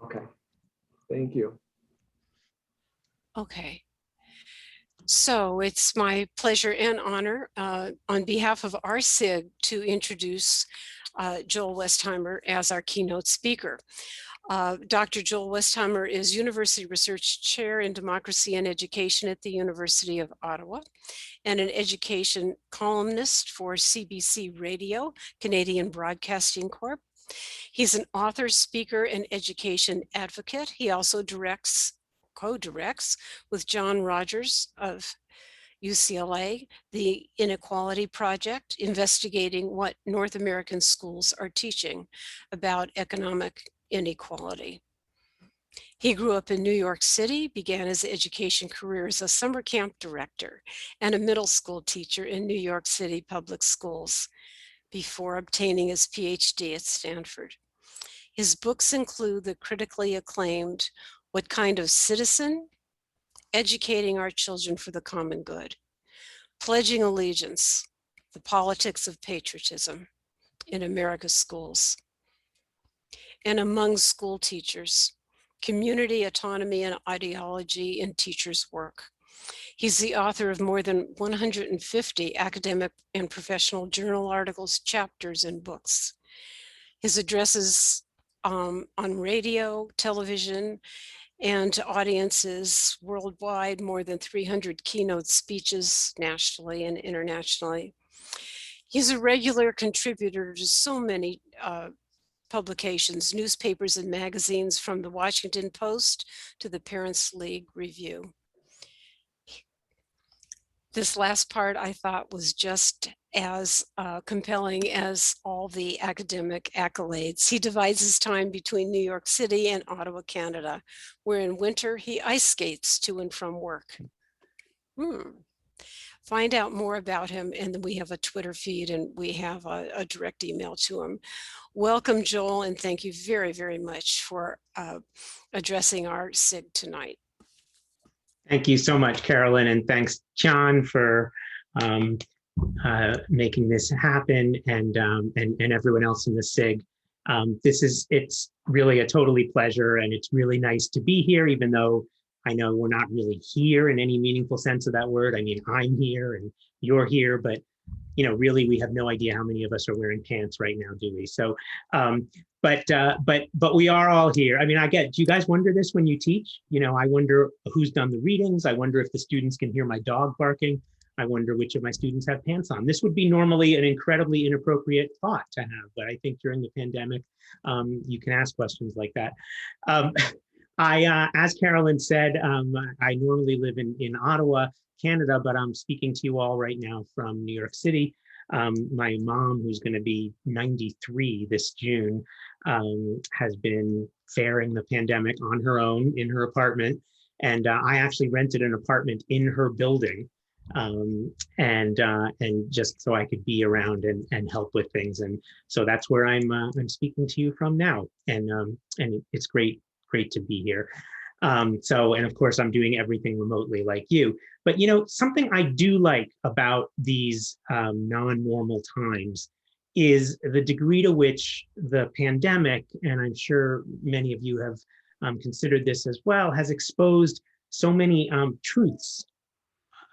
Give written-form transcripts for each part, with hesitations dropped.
Okay, thank you. Okay. So it's my pleasure and honor on behalf of our SIG to introduce Joel Westheimer as our keynote speaker. Dr. Joel Westheimer is University Research Chair in Democracy and Education at the University of Ottawa and an education columnist for CBC Radio, Canadian Broadcasting Corp. He's an author, speaker, and education advocate. He also co-directs with John Rogers of UCLA, the Inequality Project, investigating what North American schools are teaching about economic inequality. He grew up in New York City, began his education career as a summer camp director and a middle school teacher in New York City public schools before obtaining his PhD at Stanford. His books include the critically acclaimed What Kind of Citizen? Educating Our Children for the Common Good, Pledging Allegiance, The Politics of Patriotism in America's Schools, and Among School Teachers, Community, Autonomy, and Ideology in Teachers' Work. He's the author of more than 150 academic and professional journal articles, chapters, and books. His addresses on radio, television, and to audiences worldwide, more than 300 keynote speeches nationally and internationally. He's a regular contributor to so many publications, newspapers, and magazines, from the Washington Post to the Parents League Review. This last part I thought was just as compelling as all the academic accolades. He divides his time between New York City and Ottawa, Canada, where in winter he ice skates to and from work. Find out more about him, and then we have a Twitter feed and we have a direct email to him. Welcome, Joel, and thank you very, very much for addressing our SIG tonight. Thank you so much, Carolyn, and thanks, John, for making this happen, and everyone else in the SIG. It's really a totally pleasure, and it's really nice to be here, even though I know we're not really here in any meaningful sense of that word. I mean, I'm here and you're here, but really, we have no idea how many of us are wearing pants right now, do we? So, but we are all here. I mean, do you guys wonder this when you teach? I wonder who's done the readings. I wonder if the students can hear my dog barking. I wonder which of my students have pants on. This would be normally an incredibly inappropriate thought to have, but I think during the pandemic, you can ask questions like that. As Carolyn said, I normally live in Ottawa, Canada, but I'm speaking to you all right now from New York City. My mom, who's going to be 93 this June, has been faring the pandemic on her own in her apartment. And I actually rented an apartment in her building, and just so I could be around and help with things. And so that's where I'm speaking to you from now. And it's great to be here. And of course, I'm doing everything remotely like you. But something I do like about these non-normal times is the degree to which the pandemic, and I'm sure many of you have considered this as well, has exposed so many truths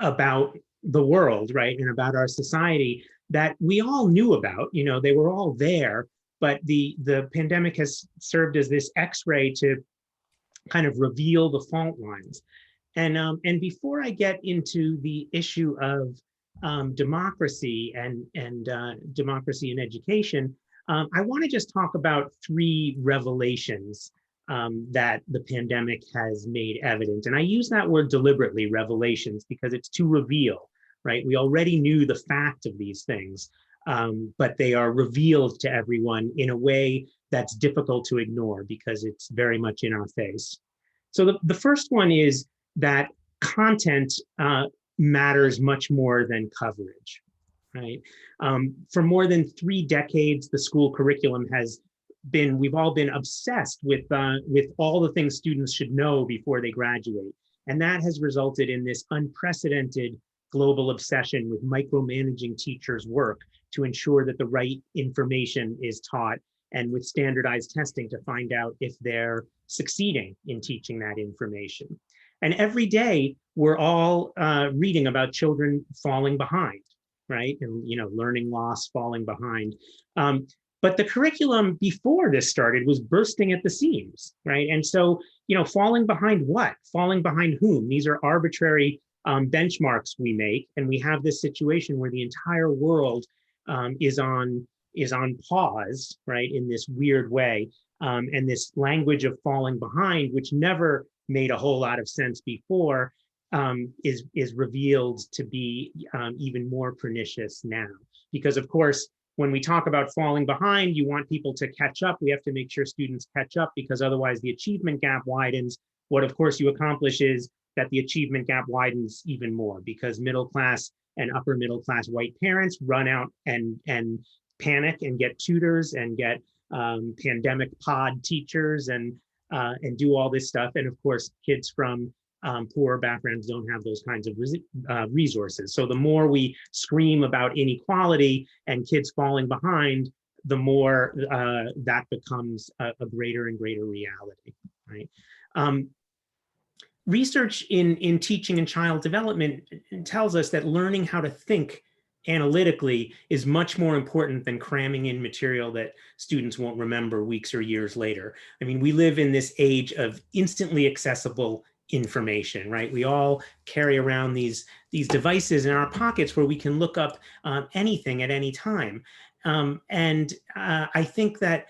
about the world, right, and about our society that we all knew about. They were all there, but the pandemic has served as this X-ray to kind of reveal the fault lines. And before I get into the issue of democracy and democracy in education, I want to just talk about 3 revelations that the pandemic has made evident. And I use that word deliberately, revelations, because it's to reveal, right? We already knew the fact of these things, but they are revealed to everyone in a way that's difficult to ignore because it's very much in our face. So the first one is that content matters much more than coverage, right? For more than 3 decades, the school curriculum we've all been obsessed with all the things students should know before they graduate. And that has resulted in this unprecedented global obsession with micromanaging teachers' work to ensure that the right information is taught and with standardized testing to find out if they're succeeding in teaching that information. And every day we're all reading about children falling behind, right? And, learning loss, falling behind. But the curriculum before this started was bursting at the seams, right? And so, falling behind what? Falling behind whom? These are arbitrary benchmarks we make, and we have this situation where the entire world is on pause, right, in this weird way. And this language of falling behind, which never made a whole lot of sense before, is revealed to be even more pernicious now. Because of course, when we talk about falling behind, you want people to catch up. We have to make sure students catch up, because otherwise the achievement gap widens. What of course you accomplish is that the achievement gap widens even more, because middle class and upper middle class white parents run out and panic and get tutors and get pandemic pod teachers and do all this stuff. And of course, kids from poor backgrounds don't have those kinds of resources. So the more we scream about inequality and kids falling behind, the more that becomes a greater and greater reality, right? Research in teaching and child development tells us that learning how to think analytically is much more important than cramming in material that students won't remember weeks or years later. I mean, we live in this age of instantly accessible information, right? We all carry around these devices in our pockets where we can look up anything at any time. I think that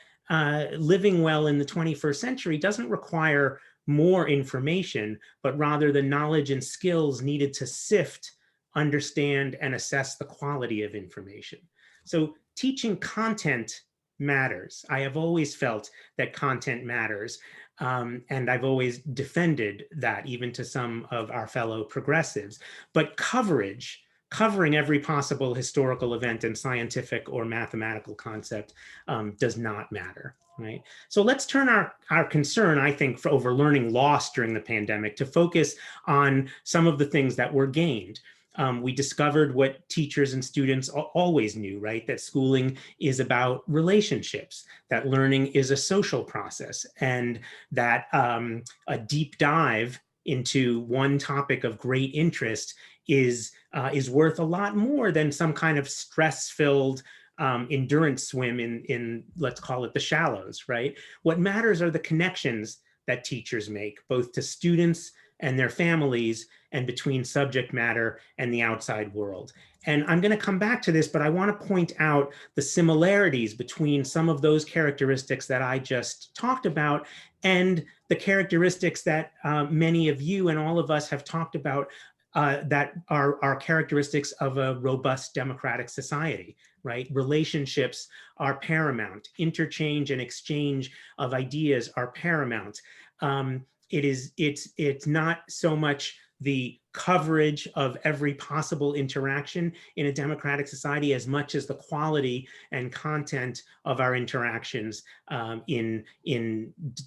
living well in the 21st century doesn't require more information, but rather the knowledge and skills needed to sift, understand, and assess the quality of information. So teaching content matters. I have always felt that content matters. And I've always defended that, even to some of our fellow progressives. But covering every possible historical event and scientific or mathematical concept does not matter, right? So let's turn our concern, I think, for over learning lost during the pandemic to focus on some of the things that were gained. We discovered what teachers and students always knew, right? That schooling is about relationships, that learning is a social process, and that a deep dive into one topic of great interest is worth a lot more than some kind of stress-filled endurance swim in, let's call it, the shallows, right? What matters are the connections that teachers make, both to students and their families, and between subject matter and the outside world. And I'm going to come back to this, but I want to point out the similarities between some of those characteristics that I just talked about and the characteristics that many of you and all of us have talked about that are characteristics of a robust democratic society, right? Relationships are paramount. Interchange and exchange of ideas are paramount. It's not so much the coverage of every possible interaction in a democratic society as much as the quality and content of our interactions in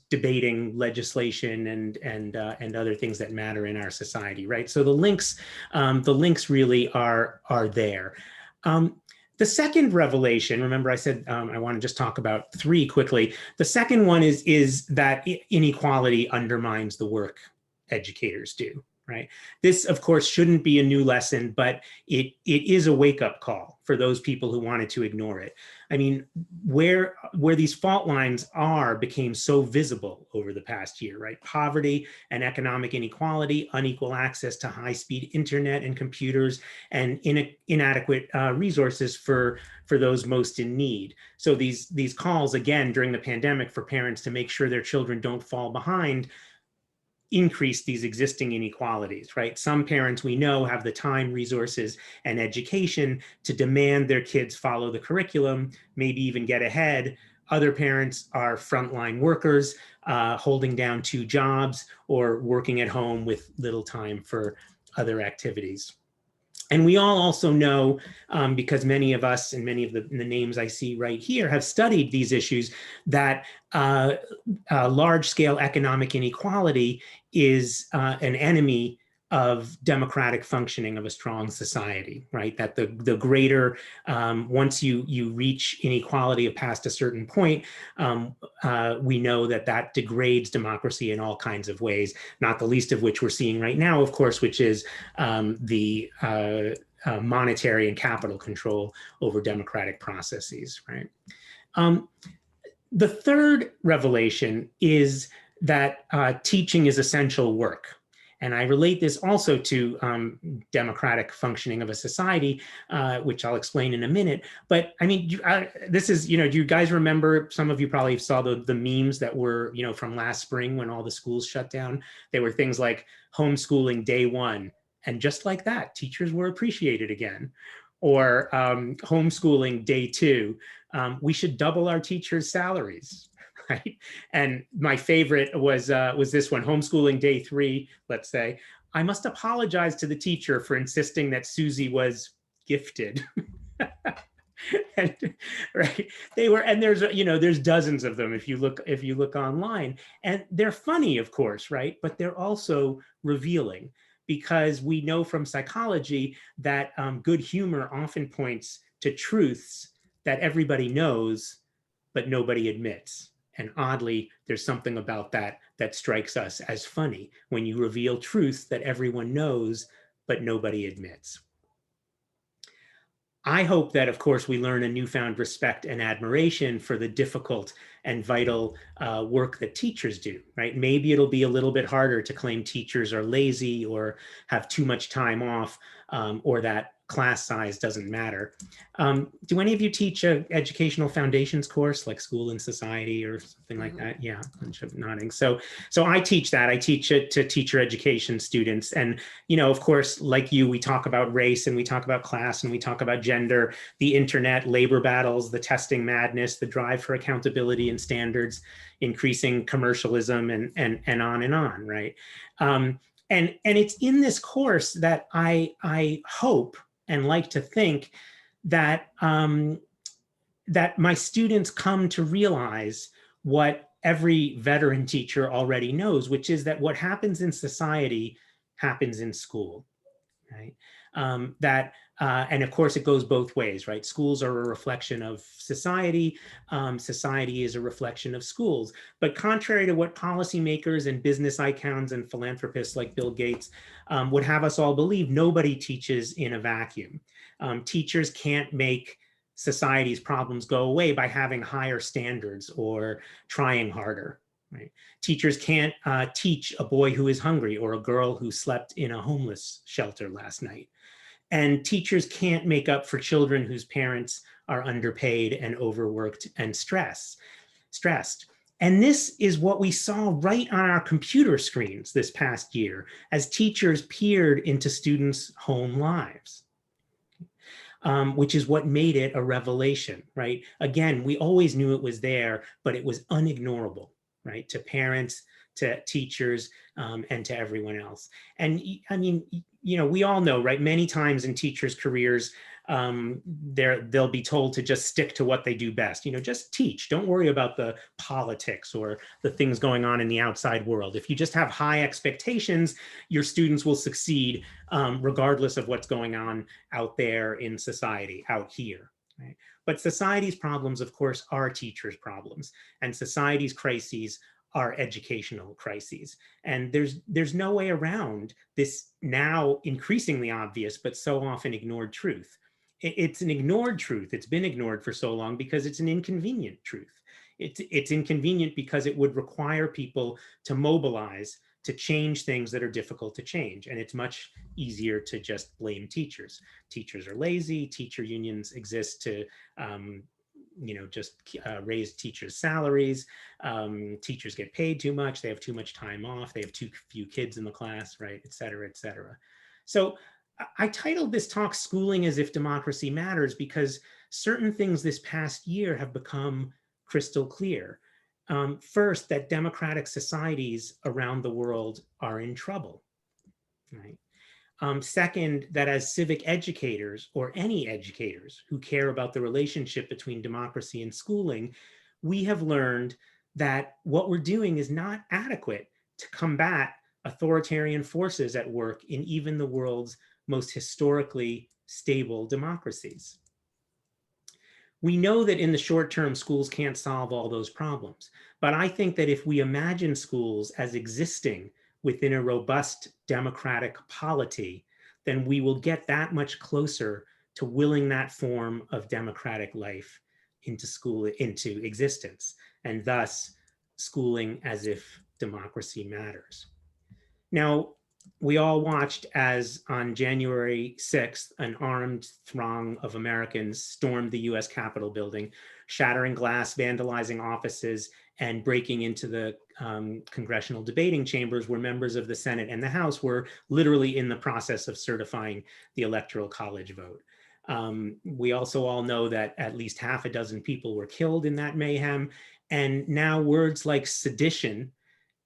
debating legislation and other things that matter in our society, right? So the links really are there. The second revelation, remember I said I want to just talk about three quickly. The second one is that inequality undermines the work educators do, right? This, of course, shouldn't be a new lesson, but it is a wake-up call for those people who wanted to ignore it. I mean, where these fault lines became so visible over the past year, right? Poverty and economic inequality, unequal access to high-speed internet and computers, and inadequate resources for those most in need. So these calls, again, during the pandemic for parents to make sure their children don't fall behind increase these existing inequalities, right? Some parents we know have the time, resources, and education to demand their kids follow the curriculum, maybe even get ahead. Other parents are frontline workers, holding down 2 jobs or working at home with little time for other activities. And we all also know, because many of us and many of the names I see right here have studied these issues, that large-scale economic inequality is an enemy of democratic functioning of a strong society, right? That the greater, once you reach inequality of past a certain point, we know that that degrades democracy in all kinds of ways, not the least of which we're seeing right now, of course, which is the monetary and capital control over democratic processes, right? The third revelation is that teaching is essential work. And I relate this also to democratic functioning of a society, which I'll explain in a minute. But I mean, this is, do you guys remember, some of you probably saw the memes that were, from last spring when all the schools shut down. They were things like homeschooling day one. And just like that, teachers were appreciated again. Or homeschooling day two. We should double our teachers' salaries. Right. And my favorite was this one, homeschooling day three, let's say. I must apologize to the teacher for insisting that Susie was gifted. And, right. They were, and there's dozens of them if you look online. And they're funny, of course, right? But they're also revealing, because we know from psychology that good humor often points to truths that everybody knows, but nobody admits. And oddly, there's something about that that strikes us as funny, when you reveal truths that everyone knows, but nobody admits. I hope that, of course, we learn a newfound respect and admiration for the difficult and vital work that teachers do, right? Maybe it'll be a little bit harder to claim teachers are lazy or have too much time off, or that class size doesn't matter. Do any of you teach an educational foundations course like School and Society or something like that? Yeah, bunch of nodding. So I teach that. I teach it to teacher education students. And, of course, like you, we talk about race and we talk about class and we talk about gender, the internet, labor battles, the testing madness, the drive for accountability and standards, increasing commercialism, and on, right? And it's in this course that I hope and like to think that that my students come to realize what every veteran teacher already knows, which is that what happens in society happens in school, right? And of course, it goes both ways, right? Schools are a reflection of society. Society is a reflection of schools. But contrary to what policymakers and business icons and philanthropists like Bill Gates would have us all believe, nobody teaches in a vacuum. Teachers can't make society's problems go away by having higher standards or trying harder. Right? Teachers can't teach a boy who is hungry or a girl who slept in a homeless shelter last night. And teachers can't make up for children whose parents are underpaid and overworked and stressed. And this is what we saw right on our computer screens this past year as teachers peered into students' home lives. Which is what made it a revelation, right? Again, we always knew it was there, but it was unignorable, right? To parents, to teachers, and to everyone else. And I mean, we all know, right? Many times in teachers' careers, they'll be told to just stick to what they do best. Just teach. Don't worry about the politics or the things going on in the outside world. If you just have high expectations, your students will succeed regardless of what's going on out there in society, out here. Right? But society's problems, of course, are teachers' problems, and society's crises are educational crises. And there's no way around this now increasingly obvious, but so often ignored truth. It's an ignored truth. It's been ignored for so long because it's an inconvenient truth. It's inconvenient because it would require people to mobilize to change things that are difficult to change. And it's much easier to just blame teachers. Teachers are lazy. Teacher unions exist to just raise teachers' salaries. Teachers get paid too much. They have too much time off. They have too few kids in the class, right? Et cetera, et cetera. So I titled this talk Schooling as if Democracy Matters because certain things this past year have become crystal clear. First, that democratic societies around the world are in trouble, right? Second, that as civic educators or any educators who care about the relationship between democracy and schooling, we have learned that what we're doing is not adequate to combat authoritarian forces at work in even the world's most historically stable democracies. We know that in the short term, schools can't solve all those problems. But I think that if we imagine schools as existing within a robust democratic polity, then we will get that much closer to willing that form of democratic life into existence, and thus schooling as if democracy matters. Now, we all watched as on January 6th, an armed throng of Americans stormed the US Capitol building, shattering glass, vandalizing offices, and breaking into the congressional debating chambers where members of the Senate and the House were literally in the process of certifying the Electoral College vote. We also all know that at least half a dozen people were killed in that mayhem. And now words like sedition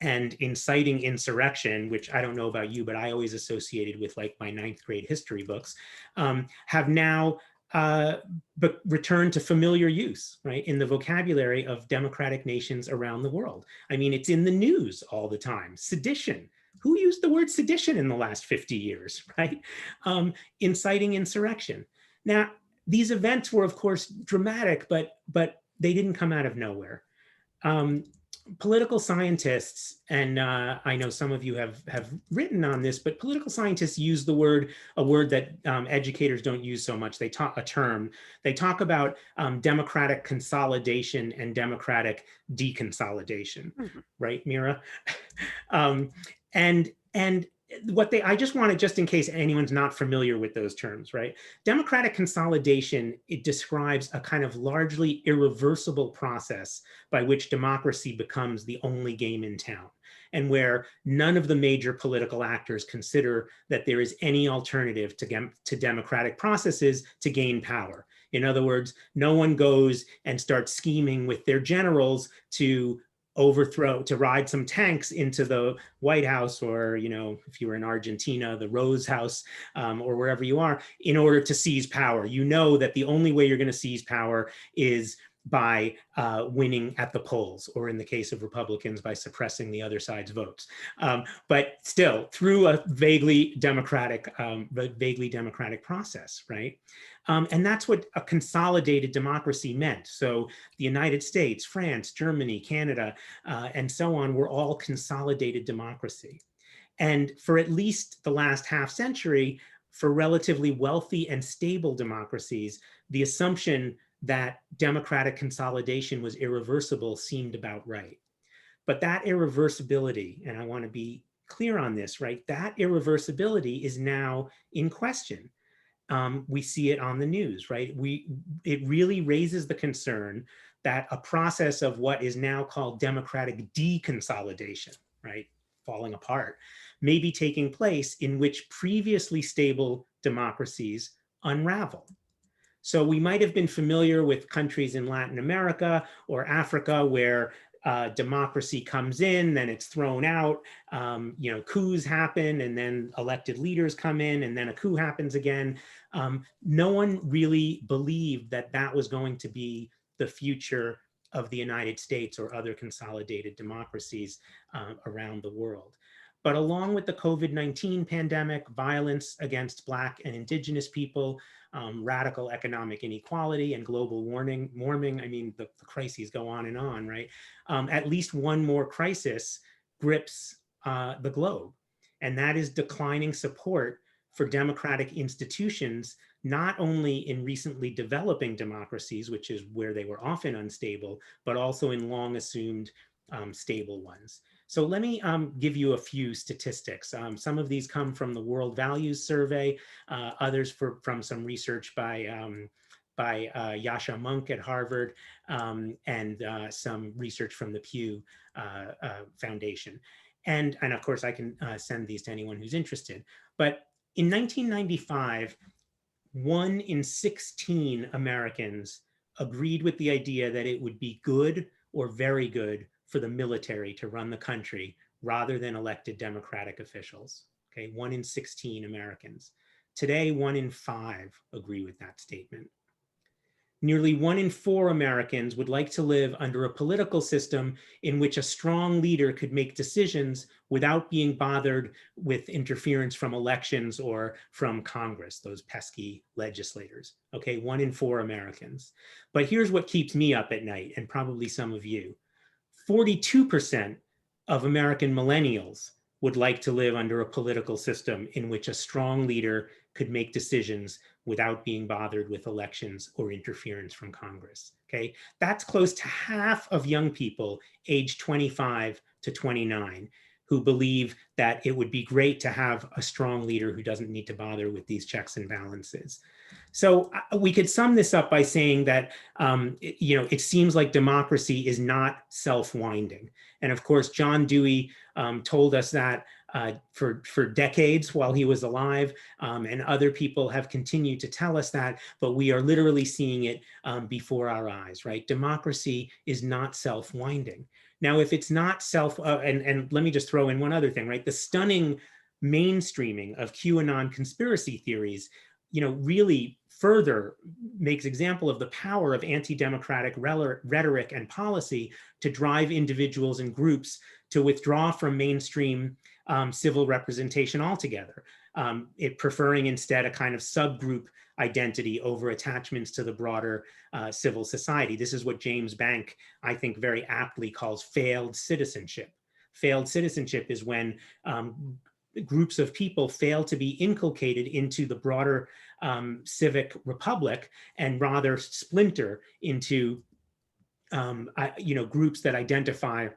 and inciting insurrection, which I don't know about you, but I always associated with like my 9th grade history books, have now but returned to familiar use, right, in the vocabulary of democratic nations around the world. I mean, it's in the news all the time. Sedition. Who used the word sedition in the last 50 years, right? Inciting insurrection. Now, these events were, of course, dramatic, but they didn't come out of nowhere. Political scientists, and I know some of you have written on this, but political scientists use a word that educators don't use so much. They talk about democratic consolidation and democratic deconsolidation, right, Mira? And what I just want to, just in case anyone's not familiar with those terms, right? Democratic consolidation, it describes a kind of largely irreversible process by which democracy becomes the only game in town, and where none of the major political actors consider that there is any alternative to democratic processes to gain power. In other words, no one goes and starts scheming with their generals to ride some tanks into the White House, or, you know, if you were in Argentina, the Rose House, or wherever you are, in order to seize power. You know that the only way you're going to seize power is by winning at the polls, or in the case of Republicans, by suppressing the other side's votes. But still, through a vaguely democratic process, right? And that's what a consolidated democracy meant. So the United States, France, Germany, Canada, and so on were all consolidated democracy. And for at least the last half century, for relatively wealthy and stable democracies, the assumption that democratic consolidation was irreversible seemed about right. But that irreversibility, and I want to be clear on this, right? That irreversibility is now in question. We see it on the news, right? It really raises the concern that a process of what is now called democratic deconsolidation, right, falling apart, may be taking place in which previously stable democracies unravel. So we might have been familiar with countries in Latin America or Africa where democracy comes in, then it's thrown out, you know, coups happen, and then elected leaders come in, and then a coup happens again. No one really believed that that was going to be the future of the United States or other consolidated democracies around the world. But along with the COVID-19 pandemic, violence against Black and Indigenous people, radical economic inequality, and global warming, I mean, the crises go on, right? At least one more crisis grips the globe, and that is declining support for democratic institutions, not only in recently developing democracies, which is where they were often unstable, but also in long assumed stable ones. So let me give you a few statistics. Some of these come from the World Values Survey, others from some research by Yasha Monk at Harvard, and some research from the Pew Foundation. And of course, I can send these to anyone who's interested. But in 1995, 1 in 16 Americans agreed with the idea that it would be good or very good for the military to run the country rather than elected democratic officials. Okay, 1 in 16 Americans. Today, 1 in 5 agree with that statement. Nearly 1 in 4 Americans would like to live under a political system in which a strong leader could make decisions without being bothered with interference from elections or from Congress, those pesky legislators. Okay, 1 in 4 Americans. But here's what keeps me up at night, and probably some of you. 42% of American millennials would like to live under a political system in which a strong leader could make decisions without being bothered with elections or interference from Congress. Okay, that's close to half of young people aged 25 to 29 who believe that it would be great to have a strong leader who doesn't need to bother with these checks and balances. So we could sum this up by saying that it seems like democracy is not self-winding. And of course, John Dewey told us that for decades while he was alive, and other people have continued to tell us that, but we are literally seeing it before our eyes, right? Democracy is not self-winding. Now, if it's not and let me just throw in one other thing, right? The stunning mainstreaming of QAnon conspiracy theories, really further makes example of the power of anti-democratic rhetoric and policy to drive individuals and groups to withdraw from mainstream civil representation altogether, it preferring instead a kind of subgroup identity over attachments to the broader civil society. This is what James Bank, I think, very aptly calls failed citizenship. Failed citizenship is when groups of people fail to be inculcated into the broader civic republic and rather splinter into groups that identify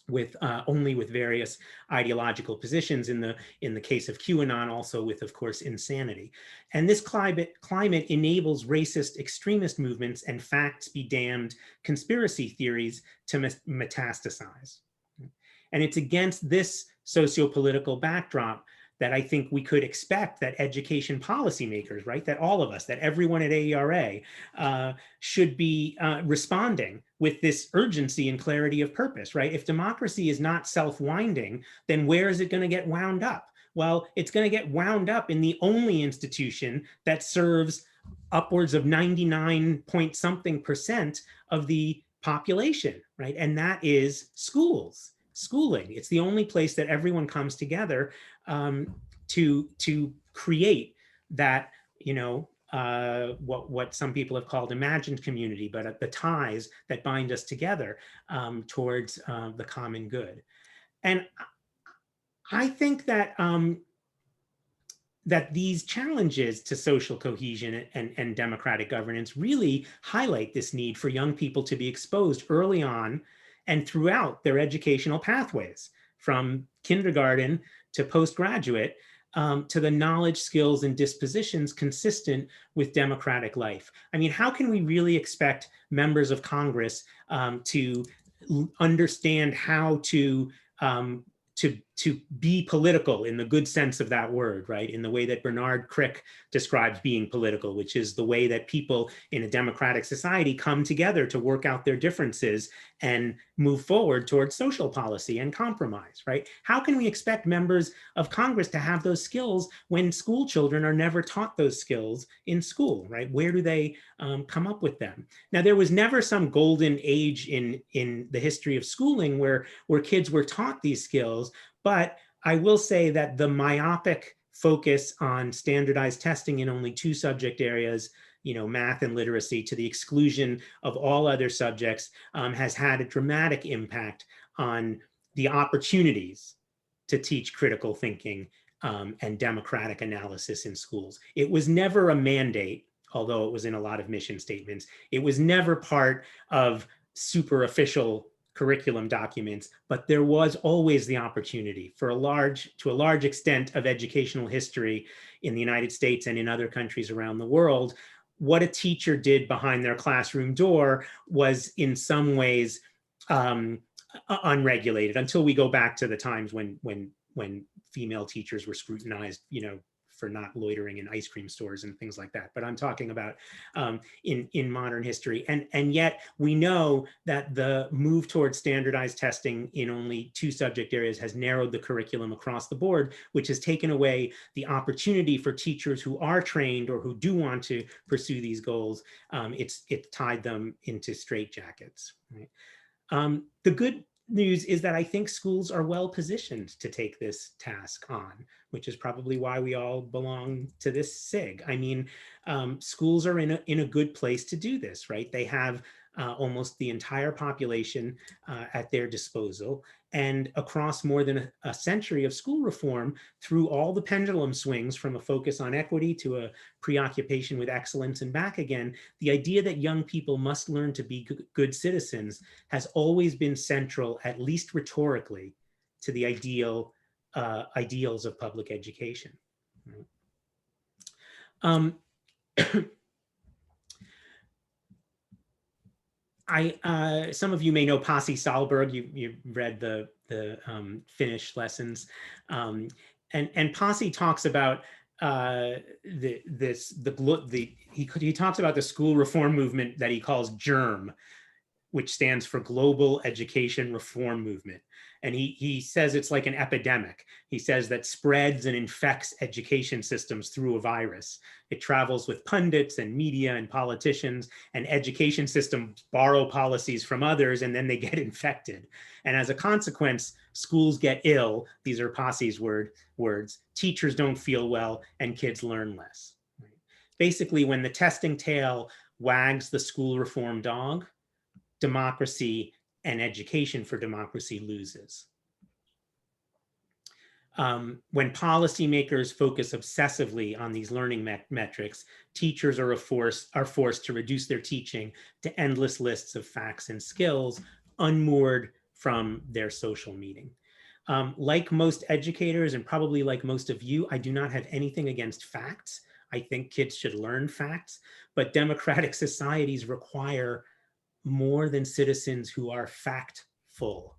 with only with various ideological positions, in the case of QAnon, also with, of course, insanity. And this climate enables racist extremist movements and facts be damned conspiracy theories to metastasize. And it's against this socio-political backdrop that I think we could expect that education policymakers, right, that all of us, that everyone at AERA should be responding with this urgency and clarity of purpose, right? If democracy is not self-winding, then where is it going to get wound up? Well, it's going to get wound up in the only institution that serves upwards of 99-point-something% of the population, right? And that is schools. Schooling. It's the only place that everyone comes together to create that, what some people have called imagined community, but the ties that bind us together towards the common good. And I think that that these challenges to social cohesion and democratic governance really highlight this need for young people to be exposed early on and throughout their educational pathways, from kindergarten to postgraduate, to the knowledge, skills, and dispositions consistent with democratic life. I mean, how can we really expect members of Congress to understand how to be political in the good sense of that word, right? In the way that Bernard Crick describes being political, which is the way that people in a democratic society come together to work out their differences and move forward towards social policy and compromise, right? How can we expect members of Congress to have those skills when school children are never taught those skills in school, right? Where do they come up with them? Now, there was never some golden age in the history of schooling where kids were taught these skills, but I will say that the myopic focus on standardized testing in only 2 subject areas, math and literacy, to the exclusion of all other subjects, has had a dramatic impact on the opportunities to teach critical thinking and democratic analysis in schools. It was never a mandate, although it was in a lot of mission statements. It was never part of super official curriculum documents, but there was always the opportunity to a large extent of educational history in the United States and in other countries around the world. What a teacher did behind their classroom door was in some ways unregulated, until we go back to the times when female teachers were scrutinized, for not loitering in ice cream stores and things like that. But I'm talking about in modern history. And yet we know that the move towards standardized testing in only 2 subject areas has narrowed the curriculum across the board, which has taken away the opportunity for teachers who are trained or who do want to pursue these goals. It's tied them into straitjackets. Right? The good news is that I think schools are well positioned to take this task on, which is probably why we all belong to this SIG. I mean, schools are in a good place to do this, right? They have almost the entire population at their disposal. And across more than a century of school reform, through all the pendulum swings from a focus on equity to a preoccupation with excellence and back again, the idea that young people must learn to be good citizens has always been central, at least rhetorically, to the ideals of public education. Some of you may know Pasi Sahlberg. You read the Finnish lessons, and Pasi talks about he talks about the school reform movement that he calls GERM, which stands for Global Education Reform Movement. And he says it's like an epidemic. He says that spreads and infects education systems through a virus. It travels with pundits and media and politicians, and education systems borrow policies from others, and then they get infected. And as a consequence, schools get ill. These are Pasi's words. Teachers don't feel well, and kids learn less. Basically, when the testing tail wags the school reform dog, democracy and education for democracy loses. When policymakers focus obsessively on these learning metrics, teachers are forced to reduce their teaching to endless lists of facts and skills, unmoored from their social meaning. Like most educators, and probably like most of you, I do not have anything against facts. I think kids should learn facts, but democratic societies require more than citizens who are factful.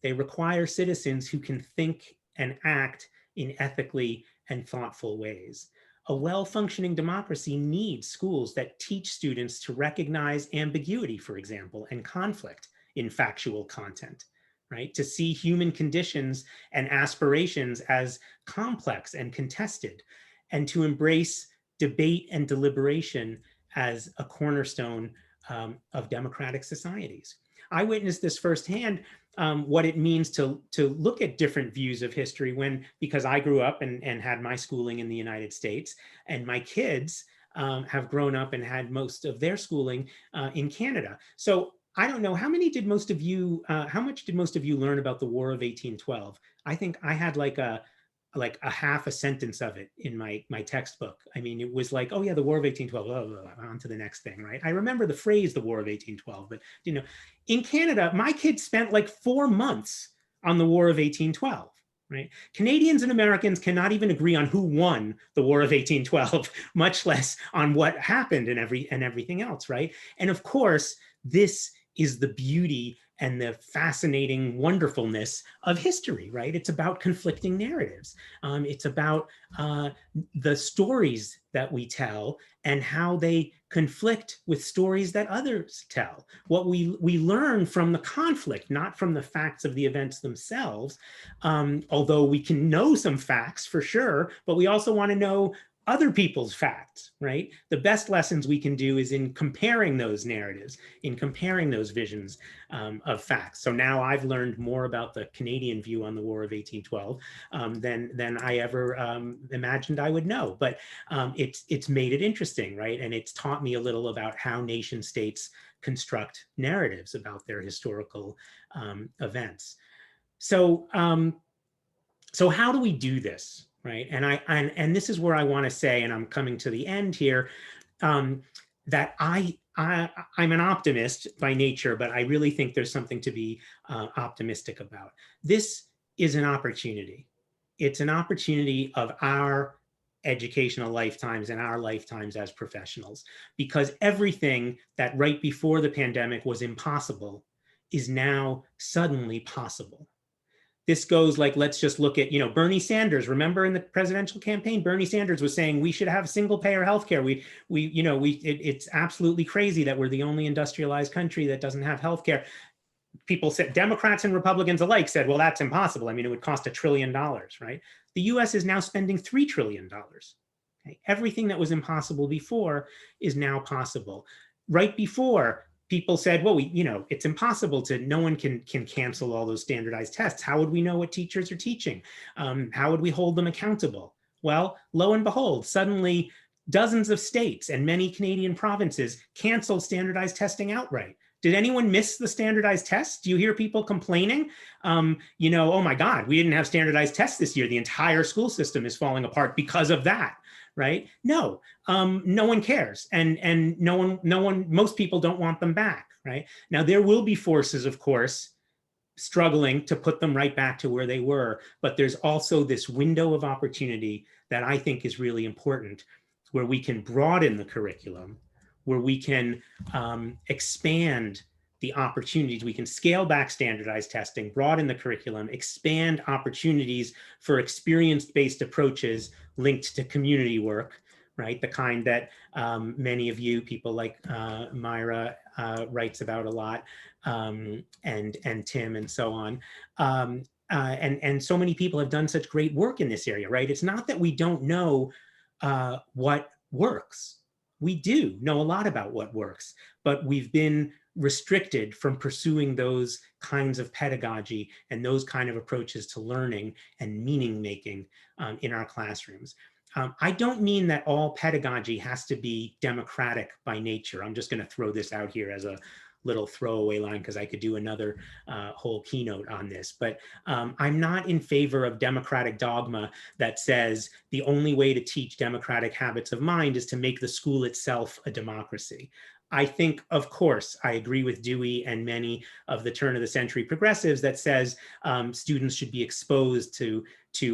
They require citizens who can think and act in ethically and thoughtful ways. A well-functioning democracy needs schools that teach students to recognize ambiguity, for example, and conflict in factual content, right? To see human conditions and aspirations as complex and contested, and to embrace debate and deliberation as a cornerstone of democratic societies. I witnessed this firsthand, what it means to look at different views of history because I grew up and had my schooling in the United States, and my kids have grown up and had most of their schooling in Canada. So I don't know, how much did most of you learn about the War of 1812? I think I had like a half a sentence of it in my textbook. I mean, it was like, oh yeah, the War of 1812, on to the next thing, right? I remember the phrase, the War of 1812, but in Canada, my kids spent like 4 months on the War of 1812, right? Canadians and Americans cannot even agree on who won the War of 1812, much less on what happened and everything else, right? And of course, this is the beauty and the fascinating wonderfulness of history, right? It's about conflicting narratives. It's about the stories that we tell and how they conflict with stories that others tell. What we learn from the conflict, not from the facts of the events themselves, although we can know some facts for sure, but we also want to know other people's facts, right? The best lessons we can do is in comparing those narratives, in comparing those visions of facts. So now I've learned more about the Canadian view on the War of 1812 than I ever imagined I would know. But it's made it interesting, right? And it's taught me a little about how nation states construct narratives about their historical events. So how do we do this? Right, and this is where I want to say, and I'm coming to the end here, that I'm an optimist by nature, but I really think there's something to be optimistic about. This is an opportunity. It's an opportunity of our educational lifetimes and our lifetimes as professionals, because everything that right before the pandemic was impossible is now suddenly possible. This goes like, let's just look at, Bernie Sanders. Remember in the presidential campaign, Bernie Sanders was saying we should have single payer healthcare. It's absolutely crazy that we're the only industrialized country that doesn't have healthcare. People said, Democrats and Republicans alike said, well, that's impossible. I mean, it would cost $1 trillion, right? The US is now spending $3 trillion. Okay? Everything that was impossible before is now possible. Right before, people said, well, it's impossible to, no one can cancel all those standardized tests. How would we know what teachers are teaching? How would we hold them accountable? Well, lo and behold, suddenly dozens of states and many Canadian provinces canceled standardized testing outright. Did anyone miss the standardized tests? Do you hear people complaining? Oh my God, we didn't have standardized tests this year. The entire school system is falling apart because of that, right? No, no one cares. And most people don't want them back, right? Now, there will be forces, of course, struggling to put them right back to where they were. But there's also this window of opportunity that I think is really important, where we can broaden the curriculum, where we can expand the opportunities. We can scale back standardized testing, broaden the curriculum, expand opportunities for experience-based approaches linked to community work, right? The kind that many of you, people like Myra writes about a lot, and Tim and so on. And so many people have done such great work in this area, right? It's not that we don't know what works. We do know a lot about what works, but we've been restricted from pursuing those kinds of pedagogy and those kind of approaches to learning and meaning making in our classrooms. I don't mean that all pedagogy has to be democratic by nature. I'm just going to throw this out here as a little throwaway line because I could do another whole keynote on this, but I'm not in favor of democratic dogma that says the only way to teach democratic habits of mind is to make the school itself a democracy. I think, of course, I agree with Dewey and many of the turn of the century progressives that says students should be exposed to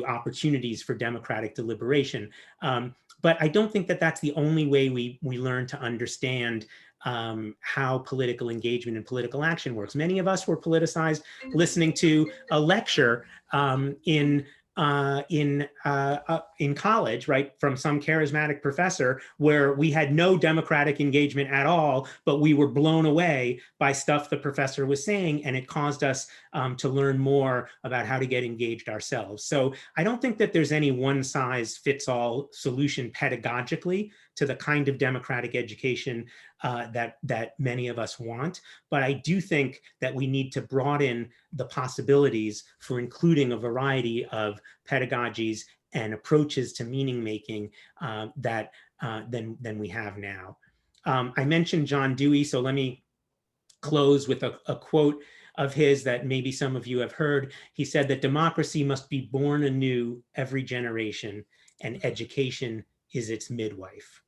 opportunities for democratic deliberation. But I don't think that that's the only way we learn to understand how political engagement and political action works. Many of us were politicized listening to a lecture in college, right, from some charismatic professor where we had no democratic engagement at all, but we were blown away by stuff the professor was saying, and it caused us to learn more about how to get engaged ourselves. So I don't think that there's any one-size-fits-all solution pedagogically to the kind of democratic education that many of us want. But I do think that we need to broaden the possibilities for including a variety of pedagogies and approaches to meaning making than we have now. I mentioned John Dewey, so let me close with a quote of his that maybe some of you have heard. He said that democracy must be born anew every generation, and education is its midwife.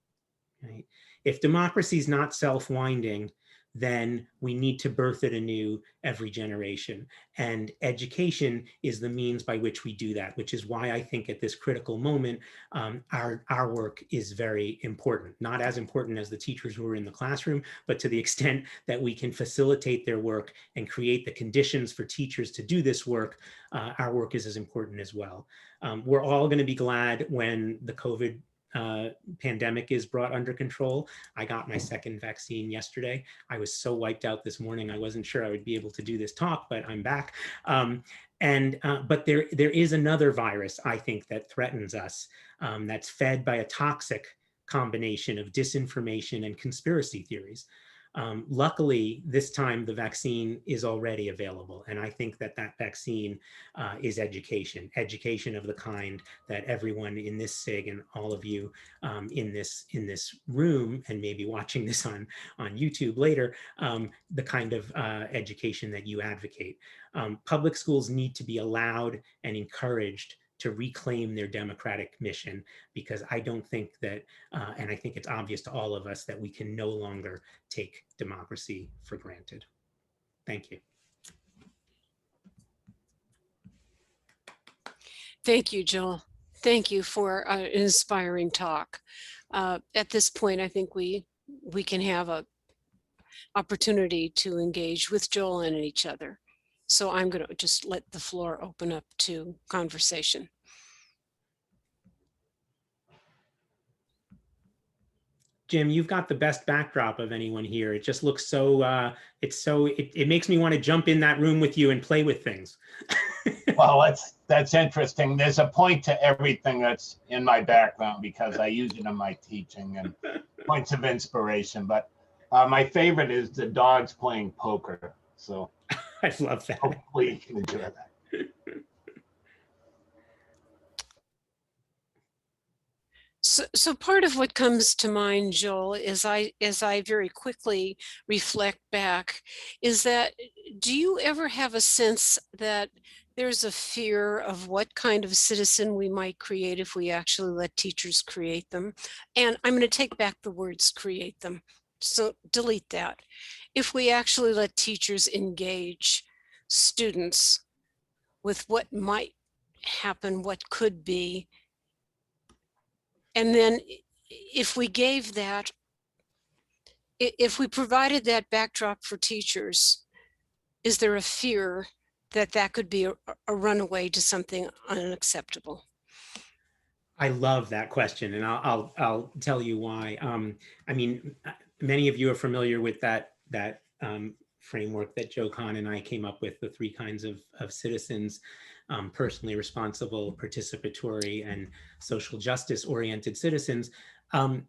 Right? If democracy is not self-winding, then we need to birth it anew every generation. And education is the means by which we do that, which is why I think at this critical moment, our work is very important. Not as important as the teachers who are in the classroom, but to the extent that we can facilitate their work and create the conditions for teachers to do this work, our work is as important as well. We're all going to be glad when the COVID pandemic is brought under control. I got my second vaccine yesterday. I was so wiped out this morning, I wasn't sure I would be able to do this talk, but I'm back. But there is another virus, I think, that threatens us, that's fed by a toxic combination of disinformation and conspiracy theories. Luckily, this time the vaccine is already available. And I think that that vaccine is education of the kind that everyone in this SIG and all of you in this room and maybe watching this on YouTube later, the kind of education that you advocate. Public schools need to be allowed and encouraged to reclaim their democratic mission, because I don't think that, and I think it's obvious to all of us, that we can no longer take democracy for granted. Thank you. Thank you, Joel. Thank you for an inspiring talk. At this point, I think we can have an opportunity to engage with Joel and each other. So I'm going to just let the floor open up to conversation. Jim, you've got the best backdrop of anyone here. It just looks so, it makes me want to jump in that room with you and play with things. Well, that's interesting. There's a point to everything that's in my background because I use it in my teaching and points of inspiration. But my favorite is the dogs playing poker. So I love that. hopefully you can enjoy that. So part of what comes to mind, Joel, as I very quickly reflect back, is that do you ever have a sense that there's a fear of what kind of citizen we might create if we actually let teachers create them? And I'm going to take back the words create them. So delete that. If we actually let teachers engage students with what might happen, what could be, and then if we gave that, if we provided that backdrop for teachers, is there a fear that that could be a runaway to something unacceptable? I love that question, and I'll tell you why. I mean, many of you are familiar with that framework that Joe Kahn and I came up with, the 3 kinds of citizens: personally responsible, participatory, and social justice oriented citizens. And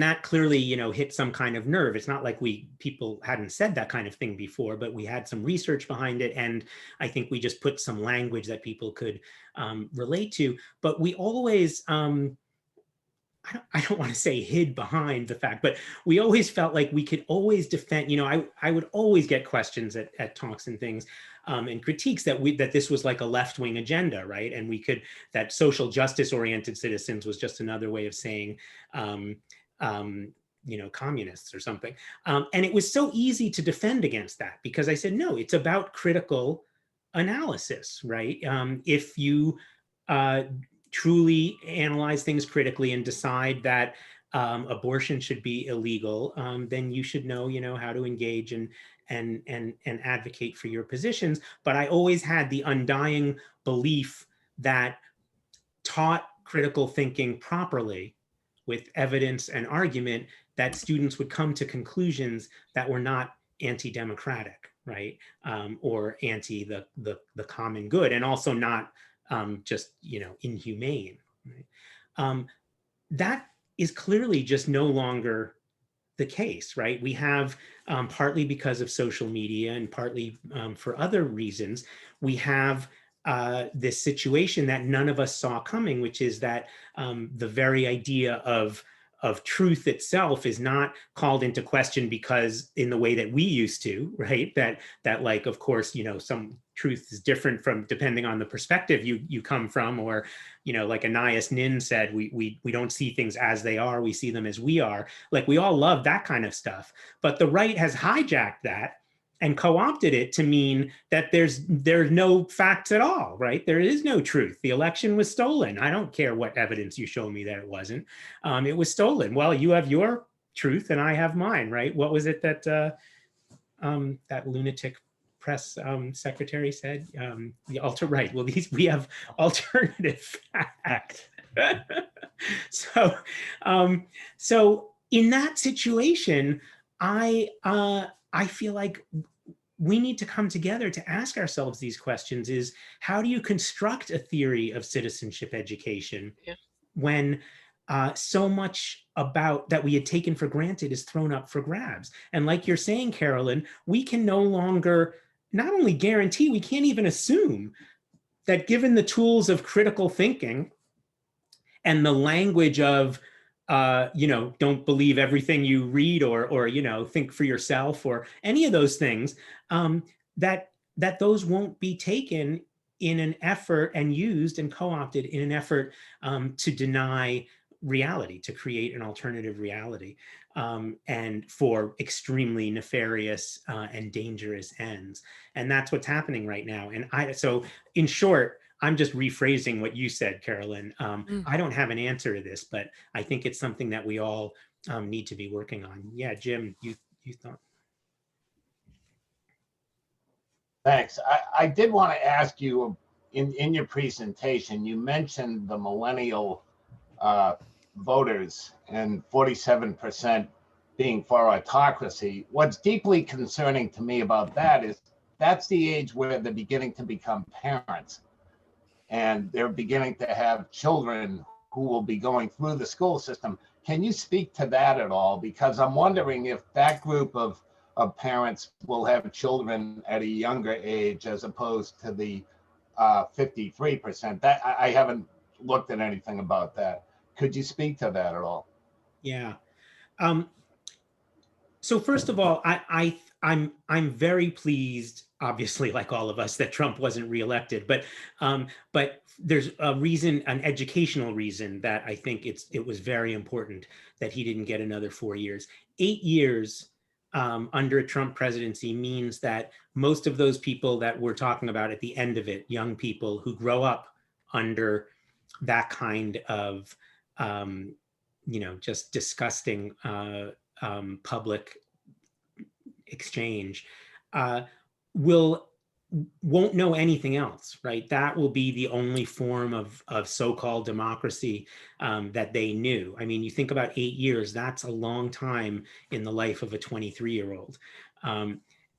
that clearly, hit some kind of nerve. It's not like people hadn't said that kind of thing before, but we had some research behind it. And I think we just put some language that people could relate to. But we always, I don't want to say hid behind the fact, but we always felt like we could always defend, I would always get questions at talks and things and critiques that this was like a left-wing agenda, right? And that social justice oriented citizens was just another way of saying, communists or something. And it was so easy to defend against that because I said, no, it's about critical analysis, right? If you truly analyze things critically and decide that abortion should be illegal, then you should know, how to engage and advocate for your positions. But I always had the undying belief that taught critical thinking properly with evidence and argument, that students would come to conclusions that were not anti-democratic, right? Or anti the common good, and also not just, inhumane. Right? That is clearly just no longer the case, right? We have, partly because of social media and partly for other reasons, we have this situation that none of us saw coming, which is that the very idea of truth itself is not called into question because in the way that we used to, right? That like, of course, some truth is different from depending on the perspective you come from, or, like Anais Nin said, we don't see things as they are, we see them as we are. Like, we all love that kind of stuff, but the right has hijacked that and co-opted it to mean that there's no facts at all, right? There is no truth. The election was stolen. I don't care what evidence you show me that it wasn't. It was stolen. Well, you have your truth and I have mine, right? What was it that that lunatic press secretary said? The right. Well, we have alternative facts. So in that situation, I feel like we need to come together to ask ourselves these questions: is how do you construct a theory of citizenship education when so much about that we had taken for granted is thrown up for grabs? And like you're saying, Carolyn, we can no longer not only guarantee, we can't even assume that given the tools of critical thinking and the language of don't believe everything you read, or think for yourself, or any of those things, that those won't be taken in an effort and used and co-opted in an effort to deny reality, to create an alternative reality, and for extremely nefarious and dangerous ends. And that's what's happening right now. And so in short, I'm just rephrasing what you said, Carolyn. I don't have an answer to this, but I think it's something that we all need to be working on. Yeah, Jim, you thought? Thanks. I did want to ask you, in your presentation, you mentioned the millennial voters and 47% being for autocracy. What's deeply concerning to me about that is that's the age where they're beginning to become parents, and they're beginning to have children who will be going through the school system. Can you speak to that at all? Because I'm wondering if that group of parents will have children at a younger age as opposed to the 53%. That I haven't looked at anything about that. Could you speak to that at all? Yeah. So first of all, I'm very pleased, obviously, like all of us, that Trump wasn't reelected. But there's a reason, an educational reason, that I think it was very important that he didn't get another 4 years. 8 years under a Trump presidency means that most of those people that we're talking about at the end of it, young people who grow up under that kind of just disgusting public exchange, won't know anything else, right? That will be the only form of so-called democracy that they knew. I mean, you think about 8 years, that's a long time in the life of a 23-year-old.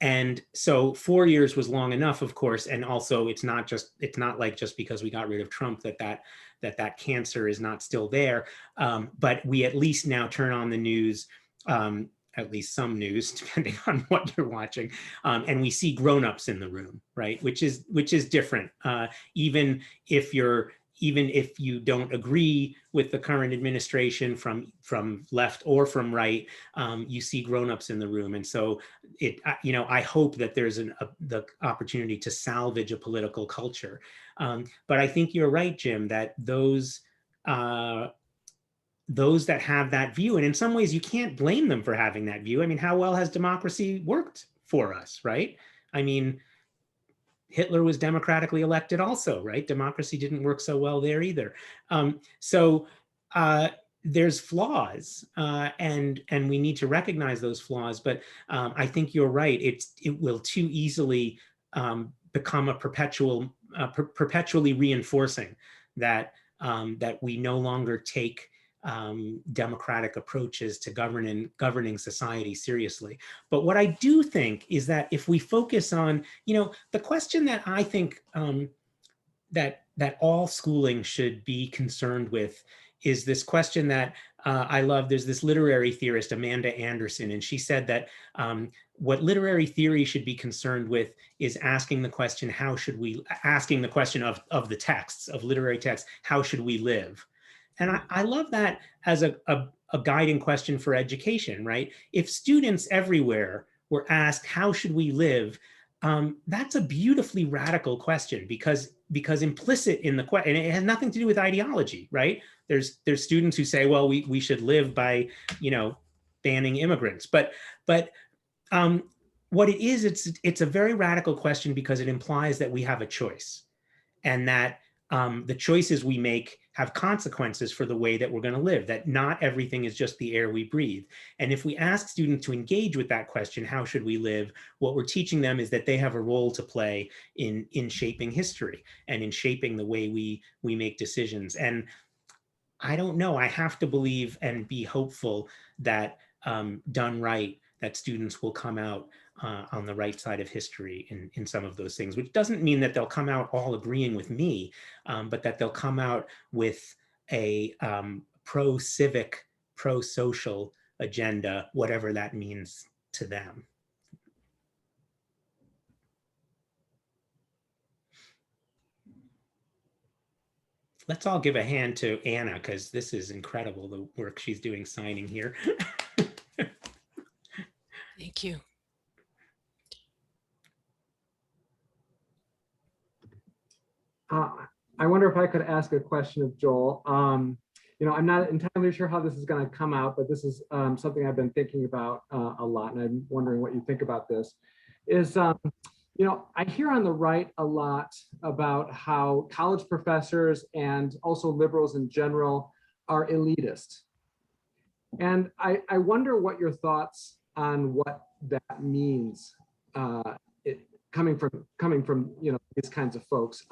And so 4 years was long enough, of course. And also it's not like just because we got rid of Trump that cancer is not still there. But we at least now turn on the news, at least some news, depending on what you're watching, and we see grown-ups in the room, right? Which is different. Even if you don't agree with the current administration from left or from right, you see grown-ups in the room. And so I hope that there's the opportunity to salvage a political culture. But I think you're right, Jim, that those that have that view, and in some ways you can't blame them for having that view. I mean, how well has democracy worked for us, right? I mean, Hitler was democratically elected also, right? Democracy didn't work so well there either. So there's flaws, and we need to recognize those flaws. But I think you're right. It will too easily become a perpetually reinforcing that we no longer take democratic approaches to governing society seriously. But what I do think is that if we focus on, the question that I think that all schooling should be concerned with is this question that I love. There's this literary theorist, Amanda Anderson, and she said that what literary theory should be concerned with is asking the question of the texts, of literary texts, how should we live? And I love that as a guiding question for education, right? If students everywhere were asked, how should we live? That's a beautifully radical question because implicit in the question, and it has nothing to do with ideology, right? There's students who say, well, we should live by, banning immigrants. But what it is, it's a very radical question because it implies that we have a choice, and that the choices we make have consequences for the way that we're going to live, that not everything is just the air we breathe. And if we ask students to engage with that question, how should we live? What we're teaching them is that they have a role to play in shaping history and in shaping the way we make decisions. And I don't know, I have to believe and be hopeful that done right, that students will come out on the right side of history in some of those things, which doesn't mean that they'll come out all agreeing with me, but that they'll come out with a pro-civic, pro-social agenda, whatever that means to them. Let's all give a hand to Anna, because this is incredible, the work she's doing signing here. Thank you. I wonder if I could ask a question of Joel. I'm not entirely sure how this is going to come out, but this is something I've been thinking about a lot, and I'm wondering what you think about this. I hear on the right a lot about how college professors and also liberals in general are elitist. And I wonder what your thoughts on what that means. coming from these kinds of folks.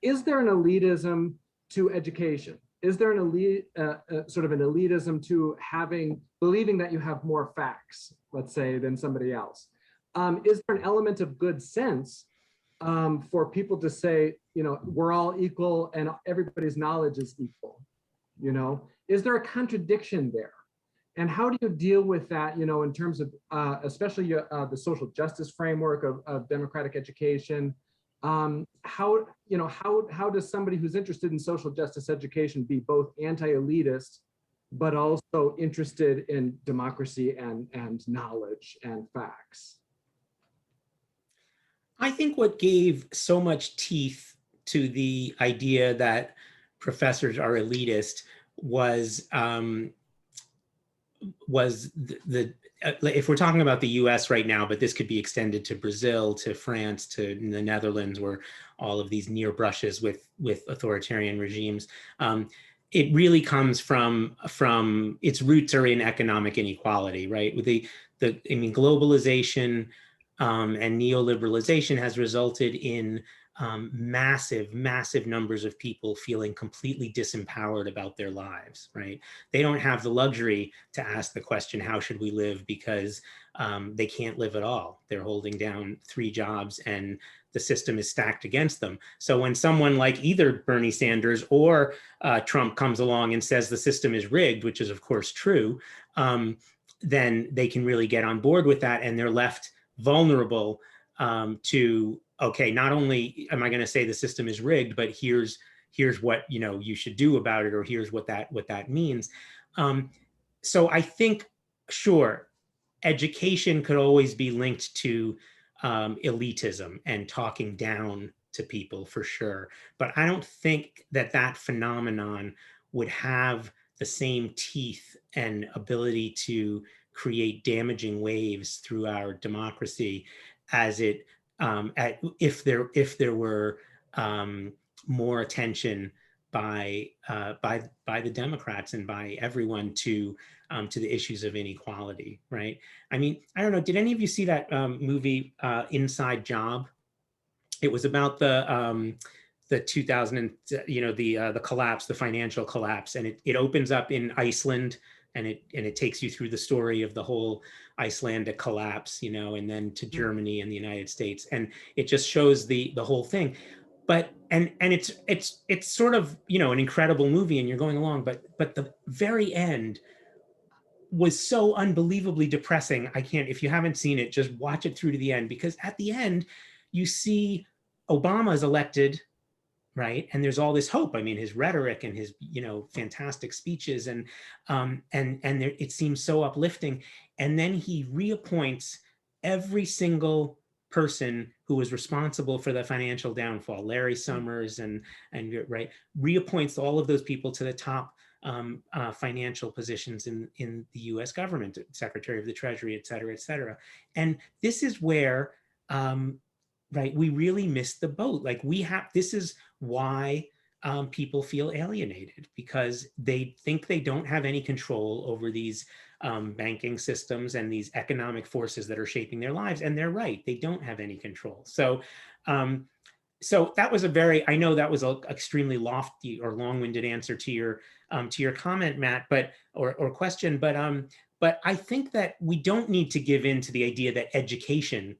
Is there an elitism to education? Is there an sort of an elitism to believing that you have more facts, let's say, than somebody else? Is there an element of good sense for people to say, we're all equal and everybody's knowledge is equal? Is there a contradiction there? And how do you deal with that, in terms of especially the social justice framework of democratic education? How does somebody who's interested in social justice education be both anti-elitist, but also interested in democracy and knowledge and facts? I think what gave so much teeth to the idea that professors are elitist was if we're talking about the US right now, but this could be extended to Brazil, to France, to the Netherlands, where all of these near brushes with authoritarian regimes. It really comes from its roots are in economic inequality, right? With globalization and neoliberalization has resulted in massive numbers of people feeling completely disempowered about their lives, right? They don't have the luxury to ask the question, how should we live? Because they can't live at all. They're holding down 3 jobs and the system is stacked against them. So when someone like either Bernie Sanders or Trump comes along and says the system is rigged, which is of course true, then they can really get on board with that, and they're left vulnerable to, okay, not only am I going to say the system is rigged, but here's what you should do about it, or here's what that means. So I think, sure, education could always be linked to elitism and talking down to people, for sure, but I don't think that phenomenon would have the same teeth and ability to create damaging waves through our democracy as it if there were more attention by the Democrats and by everyone to the issues of inequality, right? I mean, I don't know. Did any of you see that movie Inside Job? It was about the 2000 the collapse, the financial collapse, and it opens up in Iceland. And it takes you through the story of the whole Icelandic collapse, and then to Germany and the United States, and it just shows the whole thing. But and it's sort of an incredible movie, and you're going along, but the very end was so unbelievably depressing. If you haven't seen it, just watch it through to the end, because at the end you see Obama is elected. Right. And there's all this hope. I mean, his rhetoric and his, fantastic speeches and it seems so uplifting. And then he reappoints every single person who was responsible for the financial downfall, Larry Summers and right, reappoints all of those people to the top financial positions in the US government, Secretary of the Treasury, et cetera, et cetera. And this is where right, we really missed the boat. Like this is why people feel alienated, because they think they don't have any control over these banking systems and these economic forces that are shaping their lives. And they're right, they don't have any control. So that was I know that was an extremely lofty or long-winded answer to your comment, Matt, or question, but I think that we don't need to give in to the idea that education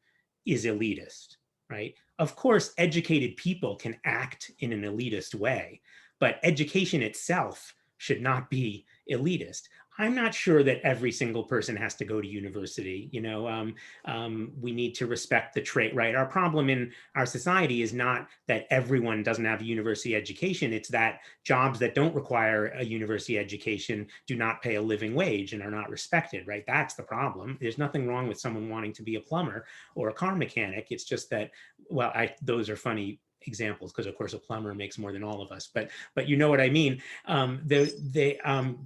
is elitist. Right? Of course, educated people can act in an elitist way, but education itself should not be elitist. I'm not sure that every single person has to go to university. We need to respect the trait, right? Our problem in our society is not that everyone doesn't have a university education. It's that jobs that don't require a university education do not pay a living wage and are not respected, right? That's the problem. There's nothing wrong with someone wanting to be a plumber or a car mechanic. It's just that, well, those are funny examples, because of course a plumber makes more than all of us, but you know what I mean.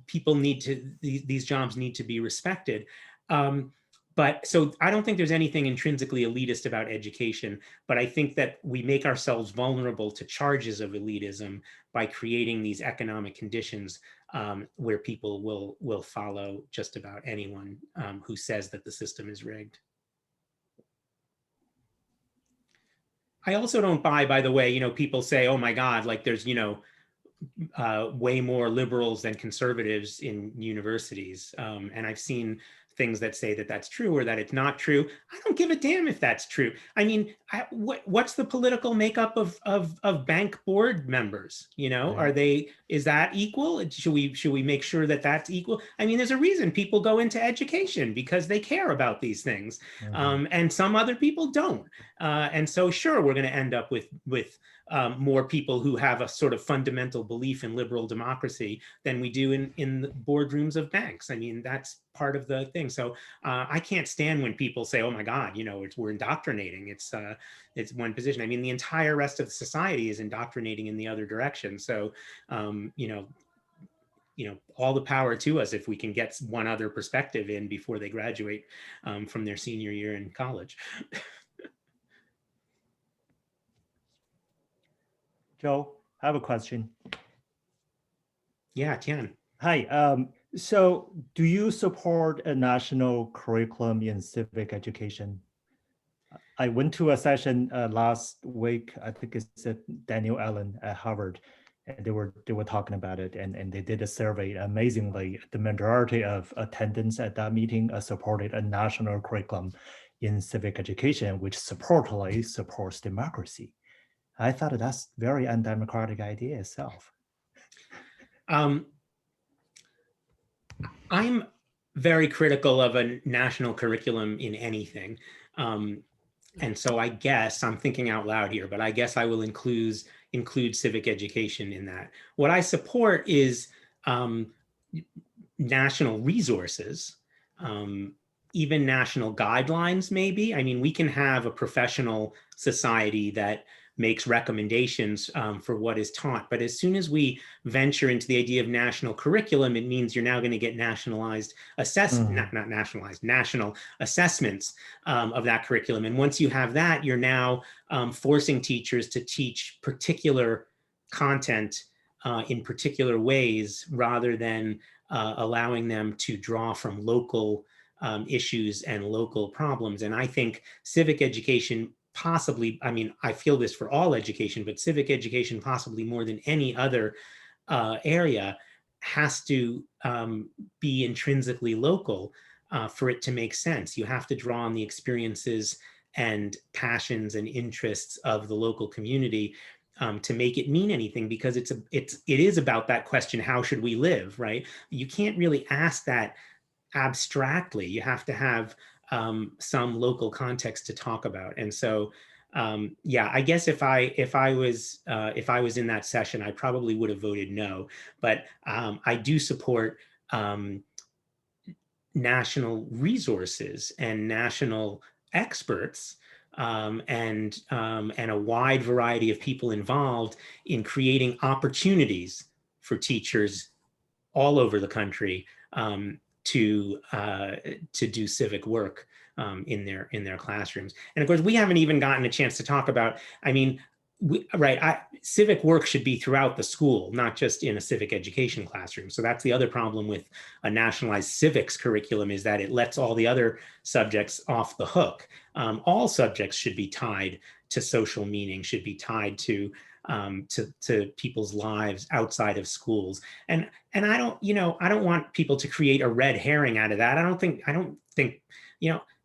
People need to, these jobs need to be respected. But so I don't think there's anything intrinsically elitist about education, but I think that we make ourselves vulnerable to charges of elitism by creating these economic conditions where people will follow just about anyone who says that the system is rigged. I also don't buy, by the way, people say, oh my God, like there's, way more liberals than conservatives in universities. And I've seen things that say that that's true or that it's not true. I don't give a damn if that's true. I mean, what's the political makeup of bank board members? Is that equal? Should we make sure that that's equal? I mean, there's a reason people go into education because they care about these things. And some other people don't. And so sure, we're going to end up with more people who have a sort of fundamental belief in liberal democracy than we do in the boardrooms of banks. I mean, that's part of the thing. So I can't stand when people say, oh my God, we're indoctrinating. It's one position. I mean, the entire rest of society is indoctrinating in the other direction. So, all the power to us if we can get one other perspective in before they graduate from their senior year in college. Joe, I have a question. Yeah, Tian. Hi. So do you support a national curriculum in civic education? I went to a session last week. I think it's Daniel Allen at Harvard, and they were talking about it, and they did a survey. Amazingly, the majority of attendants at that meeting supported a national curriculum in civic education, which supposedly supports democracy. I thought that's very undemocratic idea itself. I'm very critical of a national curriculum in anything. And so I guess I'm thinking out loud here, but I guess I will include civic education in that. What I support is national resources, even national guidelines, maybe. I mean, we can have a professional society that makes recommendations for what is taught. But as soon as we venture into the idea of national curriculum, it means you're now going to get nationalized national assessments of that curriculum. And once you have that, you're now forcing teachers to teach particular content in particular ways rather than allowing them to draw from local issues and local problems. And I think civic education possibly, I mean, I feel this for all education, but civic education possibly more than any other area has to be intrinsically local for it to make sense. You have to draw on the experiences and passions and interests of the local community to make it mean anything, because it is about that question, how should we live, right? You can't really ask that abstractly. You have to have some local context to talk about. And so, yeah, I guess if I was in that session, I probably would have voted no. But I do support national resources and national experts and a wide variety of people involved in creating opportunities for teachers all over the country to do civic work in their classrooms. And of course, we haven't even gotten a chance to talk about, I mean, civic work should be throughout the school, not just in a civic education classroom. So that's the other problem with a nationalized civics curriculum, is that it lets all the other subjects off the hook. All subjects should be tied to social meaning, should be tied to people's lives outside of schools. And I don't want people to create a red herring out of that. I don't think,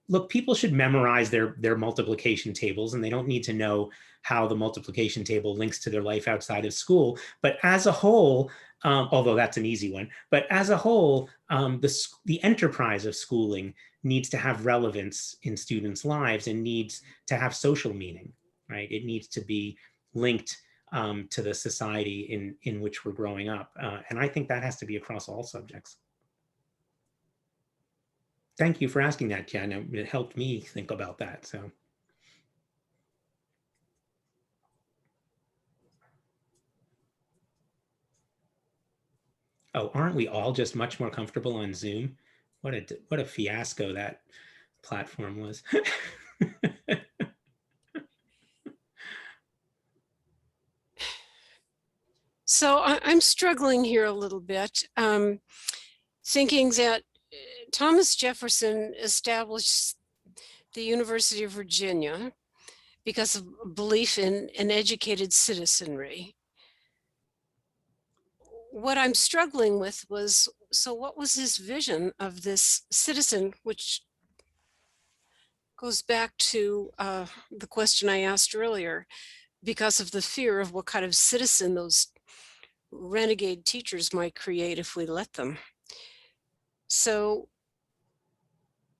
look, people should memorize their multiplication tables, and they don't need to know how the multiplication table links to their life outside of school. But as a whole, although that's an easy one, but as a whole, the enterprise of schooling needs to have relevance in students' lives and needs to have social meaning, right? It needs to be linked to the society in which we're growing up. And I think that has to be across all subjects. Thank you for asking that, Jen. It helped me think about that, so. Oh, aren't we all just much more comfortable on Zoom? What a fiasco that platform was. So I'm struggling here a little bit, thinking that Thomas Jefferson established the University of Virginia, because of belief in an educated citizenry. What I'm struggling with was, so what was his vision of this citizen, which goes back to the question I asked earlier, because of the fear of what kind of citizen those renegade teachers might create if we let them. So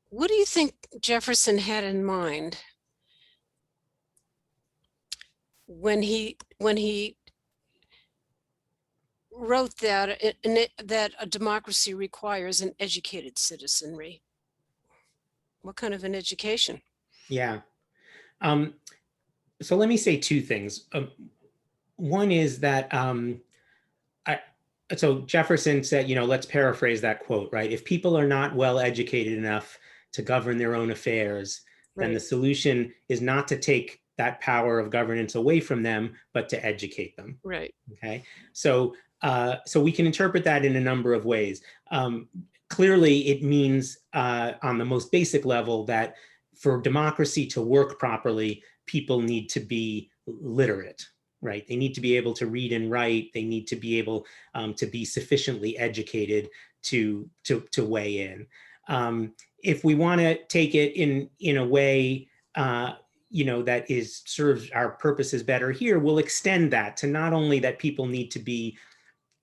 what do you think Jefferson had in mind when he wrote that that a democracy requires an educated citizenry? What kind of an education? Yeah. So let me say two things. One is that so Jefferson said, let's paraphrase that quote, right? If people are not well educated enough to govern their own affairs, then the Right. solution is not to take that power of governance away from them, but to educate them. Right. Okay. So we can interpret that in a number of ways. Clearly, it means on the most basic level that for democracy to work properly, people need to be literate, right? They need to be able to read and write. They need to be able to be sufficiently educated to weigh in. If we want to take it in a way that serves our purposes better here, we'll extend that to not only that people need to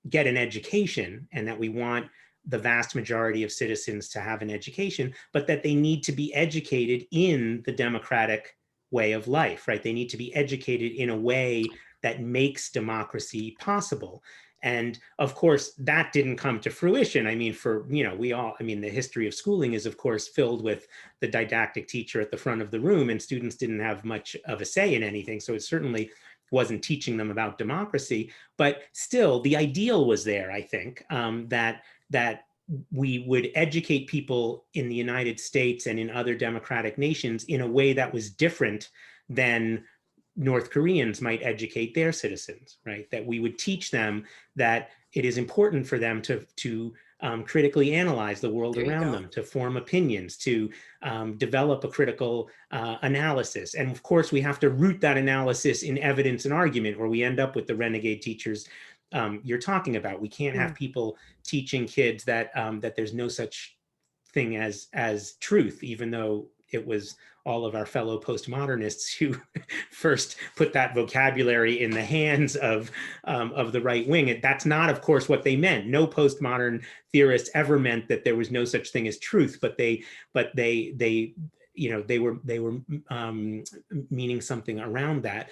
get an education, and that we want the vast majority of citizens to have an education, but that they need to be educated in the democratic way of life, right? They need to be educated in a way that makes democracy possible. And of course, that didn't come to fruition. I mean, the history of schooling is, of course, filled with the didactic teacher at the front of the room, and students didn't have much of a say in anything. So it certainly wasn't teaching them about democracy, but still the ideal was there, I think, that we would educate people in the United States and in other democratic nations in a way that was different than North Koreans might educate their citizens, right? That we would teach them that it is important for them to critically analyze the world There you around go. them, to form opinions, to develop a critical analysis. And of course, we have to root that analysis in evidence and argument, or we end up with the renegade teachers you're talking about. We can't have people teaching kids that there's no such thing as truth, even though it was all of our fellow postmodernists who first put that vocabulary in the hands of the right wing. That's not, of course, what they meant. No postmodern theorists ever meant that there was no such thing as truth, but they were meaning something around that.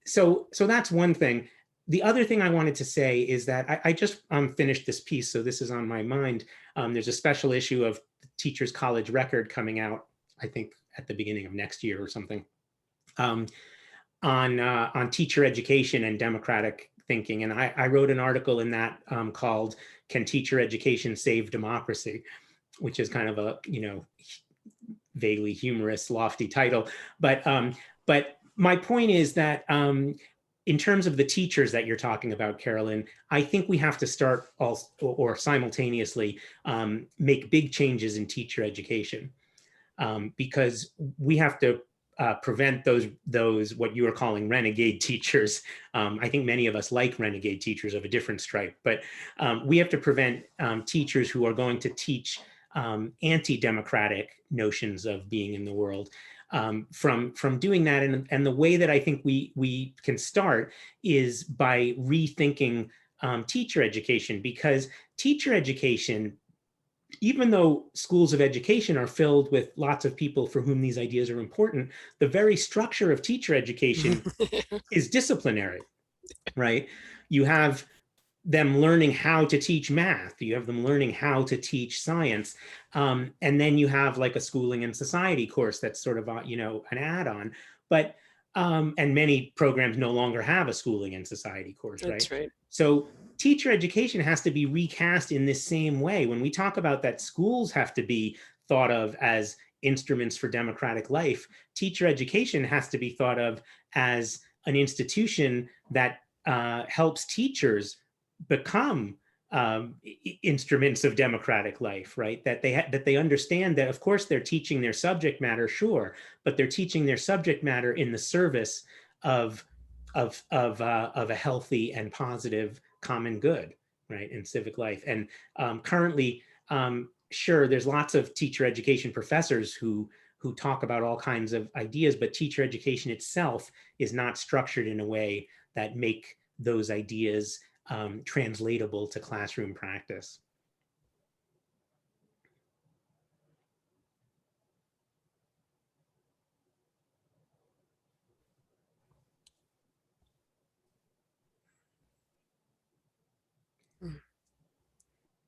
So that's one thing. The other thing I wanted to say is that I just finished this piece, so this is on my mind. There's a special issue of Teachers College Record coming out, I think at the beginning of next year or something, on teacher education and democratic thinking. And I wrote an article in that called "Can Teacher Education Save Democracy?" which is kind of a vaguely humorous, lofty title. But my point is that in terms of the teachers that you're talking about, Carolyn, I think we have to start or simultaneously make big changes in teacher education, because we have to prevent those what you are calling renegade teachers. I think many of us like renegade teachers of a different stripe, but we have to prevent teachers who are going to teach anti-democratic notions of being in the world from doing that. And the way that I think we can start is by rethinking teacher education, because teacher education, even though schools of education are filled with lots of people for whom these ideas are important, the very structure of teacher education is disciplinary, right? You have them learning how to teach math. You have them learning how to teach science. And then you have like a schooling and society course that's sort of, an add-on. But, and many programs no longer have a schooling and society course, right? That's right. So teacher education has to be recast in this same way. When we talk about that schools have to be thought of as instruments for democratic life, teacher education has to be thought of as an institution that helps teachers become instruments of democratic life, right? That they understand that, of course, they're teaching their subject matter, sure, but they're teaching their subject matter in the service of a healthy and positive common good, right, in civic life. And currently, sure, there's lots of teacher education professors who talk about all kinds of ideas, but teacher education itself is not structured in a way that make those ideas translatable to classroom practice.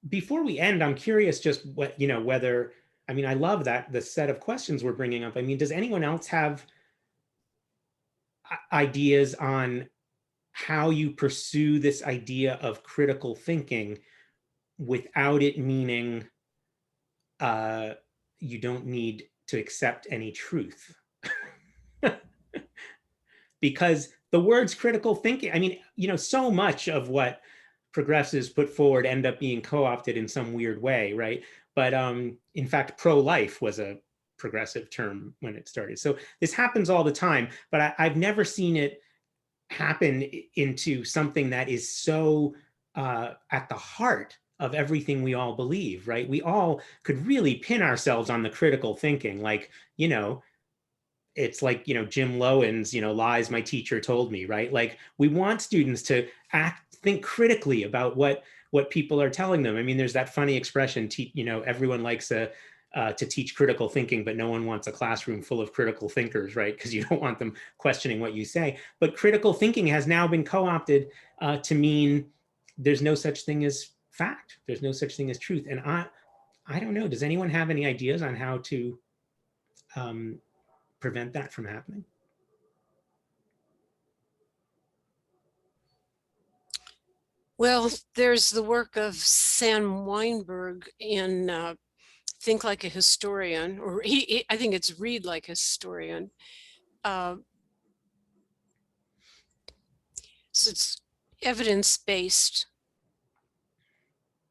Before we end, I'm curious just what, whether, I mean, I love that the set of questions we're bringing up. I mean, does anyone else have ideas on how you pursue this idea of critical thinking without it meaning you don't need to accept any truth? Because the words critical thinking, I mean, so much of what progressives put forward end up being co-opted in some weird way, right? But in fact, pro-life was a progressive term when it started. So this happens all the time, but I've never seen it happen into something that is so at the heart of everything we all believe, right? We all could really pin ourselves on the critical thinking, like, it's like, Jim Lowen's, lies my teacher told me, right? Like, we want students to think critically about what people are telling them. I mean, there's that funny expression, everyone likes to teach critical thinking, but no one wants a classroom full of critical thinkers, right? Because you don't want them questioning what you say. But critical thinking has now been co-opted to mean there's no such thing as fact. There's no such thing as truth. And I don't know, does anyone have any ideas on how to prevent that from happening? Well, there's the work of Sam Weinberg in Think Like a Historian, or I think it's Read Like a Historian. So it's evidence-based.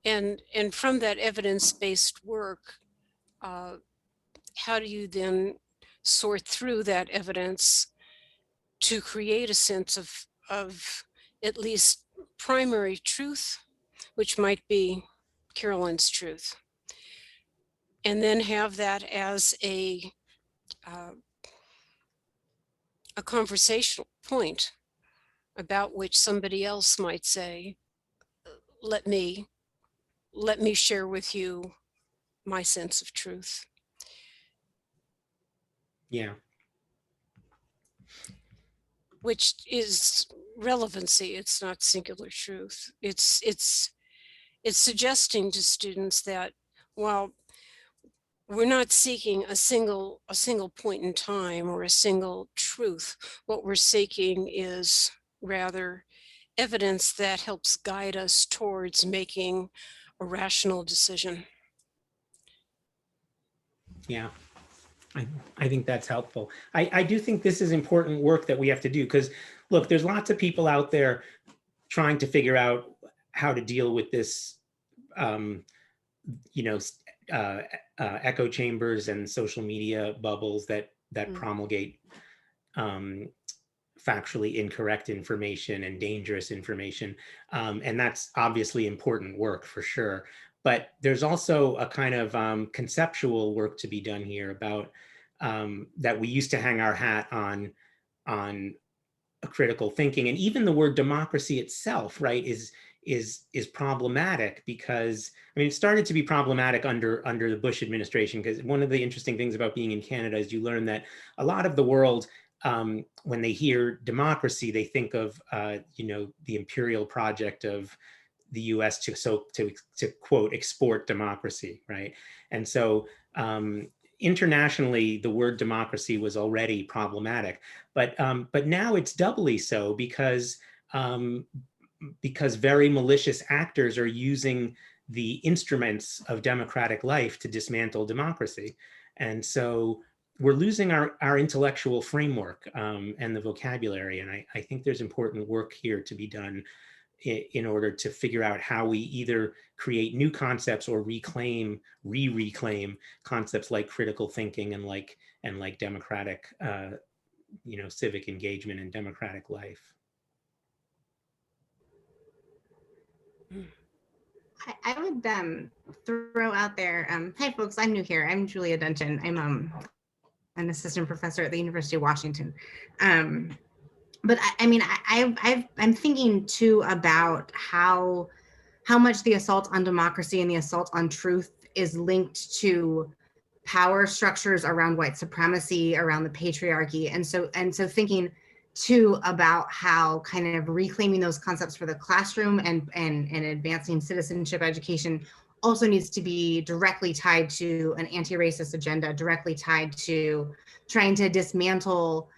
And from that evidence-based work, how do you then sort through that evidence to create a sense of at least primary truth, which might be Carolyn's truth, and then have that as a conversational point about which somebody else might say, let me share with you my sense of truth. Yeah. Which is relevancy. It's not singular truth. It's suggesting to students that while we're not seeking a single point in time or a single truth, what we're seeking is rather evidence that helps guide us towards making a rational decision. Yeah. I think that's helpful. I do think this is important work that we have to do, because look, there's lots of people out there trying to figure out how to deal with this, echo chambers and social media bubbles that promulgate factually incorrect information and dangerous information. And that's obviously important work for sure. But there's also a kind of conceptual work to be done here about that we used to hang our hat on a critical thinking. And even the word democracy itself, right, is problematic, because I mean, it started to be problematic under the Bush administration, because one of the interesting things about being in Canada is you learn that a lot of the world, when they hear democracy, they think of the imperial project of the U.S. to quote export democracy, right? And so internationally, the word democracy was already problematic, but now it's doubly so, because very malicious actors are using the instruments of democratic life to dismantle democracy, and so we're losing our intellectual framework and the vocabulary. And I think there's important work here to be done in order to figure out how we either create new concepts or reclaim concepts like critical thinking and like democratic, civic engagement and democratic life. I would throw out there, hi folks, I'm new here. I'm Julia Dungeon. I'm an assistant professor at the University of Washington. But I'm thinking too about how much the assault on democracy and the assault on truth is linked to power structures around white supremacy, around the patriarchy. And so thinking too about how kind of reclaiming those concepts for the classroom and advancing citizenship education also needs to be directly tied to an anti-racist agenda, directly tied to trying to dismantle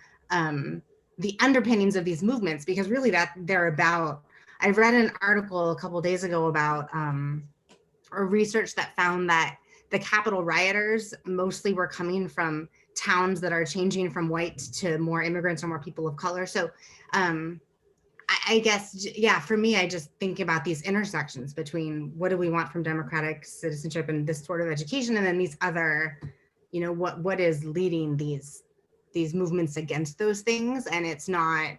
the underpinnings of these movements, because really that they're about, I read an article a couple of days ago about a research that found that the Capitol rioters mostly were coming from towns that are changing from white to more immigrants or more people of color. So I guess, yeah, for me, I just think about these intersections between what do we want from democratic citizenship and this sort of education, and then these other, what is leading these movements against those things. And it's not,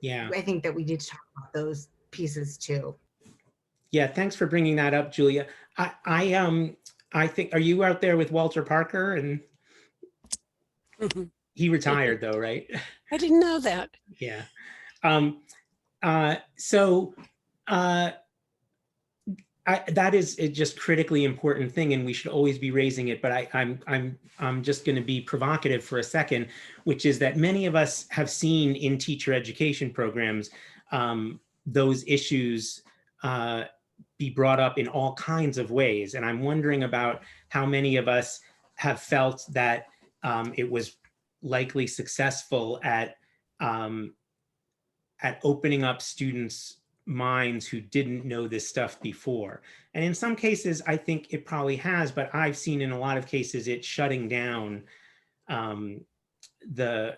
Yeah. I think that we need to talk about those pieces too. Yeah, thanks for bringing that up, Julia. I think, are you out there with Walter Parker? And he retired though, right? I didn't know that. Yeah. That is a just critically important thing, and we should always be raising it. But I'm just going to be provocative for a second, which is that many of us have seen in teacher education programs those issues be brought up in all kinds of ways, and I'm wondering about how many of us have felt that it was likely successful at opening up students' minds who didn't know this stuff before. And in some cases, I think it probably has, but I've seen in a lot of cases it shutting down the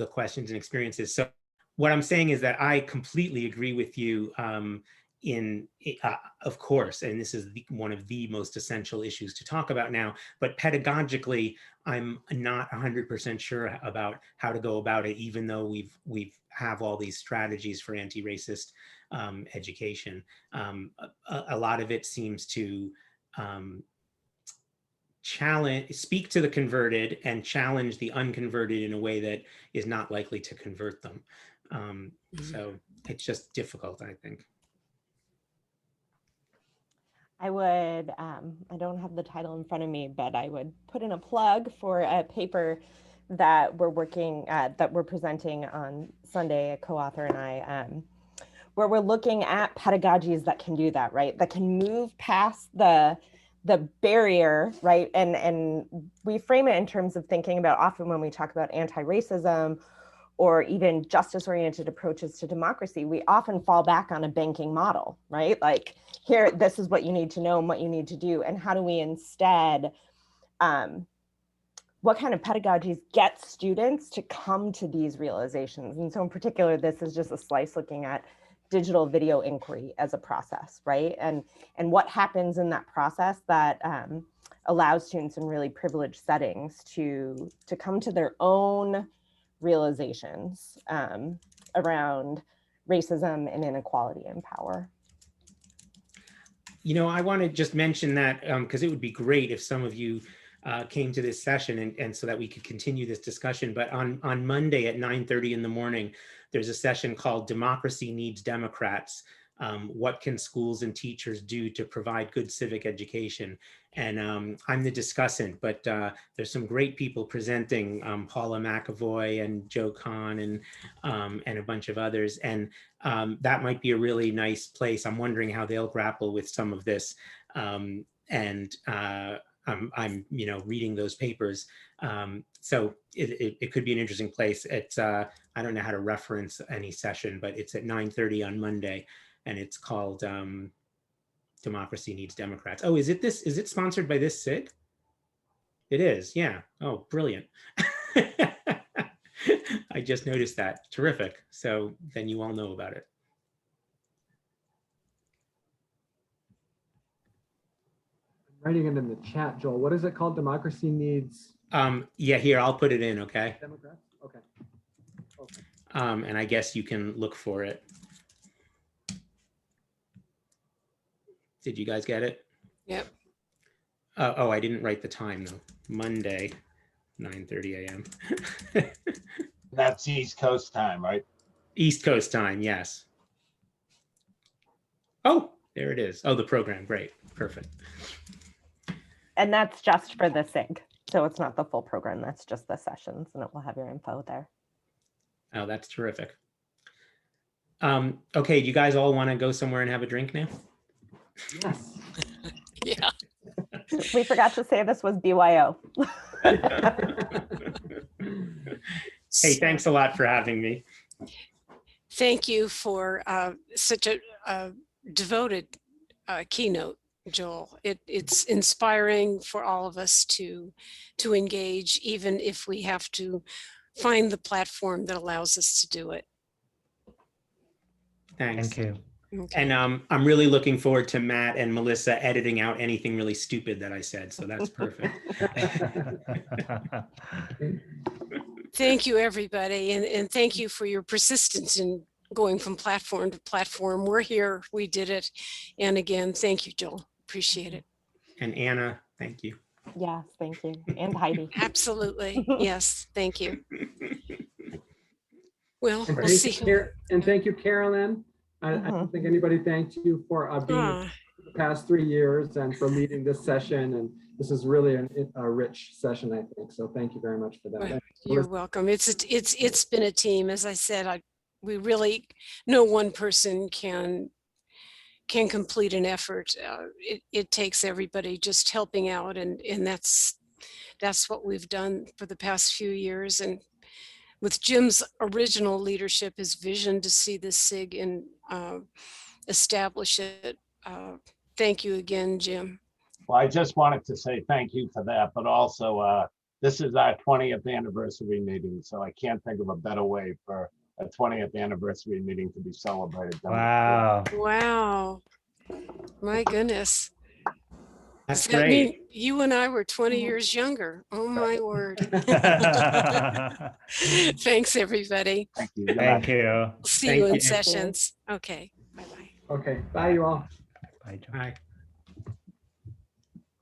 questions and experiences. So what I'm saying is that I completely agree with you of course, and this is one of the most essential issues to talk about now, but pedagogically, I'm not 100% sure about how to go about it, even though we've have all these strategies for anti-racist education. A lot of it seems to speak to the converted and challenge the unconverted in a way that is not likely to convert them. So it's just difficult, I think. I would, I don't have the title in front of me, but I would put in a plug for a paper that we're presenting on Sunday, a co-author and I, where we're looking at pedagogies that can do that, right? That can move past the barrier, right? And we frame it in terms of thinking about, often when we talk about anti-racism or even justice-oriented approaches to democracy, we often fall back on a banking model, right? Like, here, this is what you need to know and what you need to do. And how do we instead, what kind of pedagogies get students to come to these realizations? And so in particular, this is just a slice looking at digital video inquiry as a process, right? And what happens in that process that allows students in really privileged settings to come to their own realizations around racism and inequality and power. I want to just mention that because it would be great if some of you came to this session and so that we could continue this discussion. But on Monday at 9:30 in the morning, there's a session called Democracy Needs Democrats. What can schools and teachers do to provide good civic education? And I'm the discussant, but there's some great people presenting, Paula McAvoy and Joe Kahn and a bunch of others. And that might be a really nice place. I'm wondering how they'll grapple with some of this. I'm reading those papers. So it could be an interesting place. It's, I don't know how to reference any session, but it's at 9:30 on Monday. And it's called Democracy Needs Democrats. Oh, is it sponsored by this SIG? It is, yeah. Oh, brilliant. I just noticed that. Terrific. So then you all know about it. writing it in the chat, Joel. What is it called? Democracy needs Yeah, here, I'll put it in, okay? Democrats? Okay. Okay. And I guess you can look for it. Did you guys get it? Yep. Oh, I didn't write the time though. Monday, 9:30 a.m. That's East Coast time, right? East Coast time, yes. Oh, there it is. Oh, the program, great, perfect. And that's just for the SIG. So it's not the full program, that's just the sessions, and it will have your info there. Oh, that's terrific. Okay, do you guys all want to go somewhere and have a drink now? Yes. Yeah. We forgot to say this was BYO. Hey, thanks a lot for having me. Thank you for such a devoted keynote, Joel. It's inspiring for all of us to engage, even if we have to find the platform that allows us to do it. Thanks. Thank you. Okay. And I'm really looking forward to Matt and Melissa editing out anything really stupid that I said, so that's perfect. Thank you, everybody, and thank you for your persistence in going from platform to platform. We're here, we did it. And again, thank you, Joel. Appreciate it. And Anna, thank you. Yes, thank you. And Heidi. Absolutely. Yes, thank you. Well, And we'll thank see. you, and thank you, Carolyn. I don't think anybody thanked you for being Ah, the past 3 years and for leading this session. And this is really a rich session, I think. So thank you very much for that. well, you're welcome. It's been a team. As I said, we really, no one person can complete an effort. It takes everybody just helping out, and that's what we've done for the past few years. And with Jim's original leadership, his vision to see this SIG and establish it. Thank you again, Jim. Well, I just wanted to say thank you for that, but also this is our 20th anniversary meeting, so I can't think of a better way for a 20th anniversary meeting to be celebrated. Wow. Wow. My goodness. That's Does that great. mean you and I were 20 years younger? Oh my word. Thanks, everybody. Thank you. Thank you. See Thank you in you. sessions. Okay. Bye-bye. Okay, bye you all. Bye, Joe. Bye.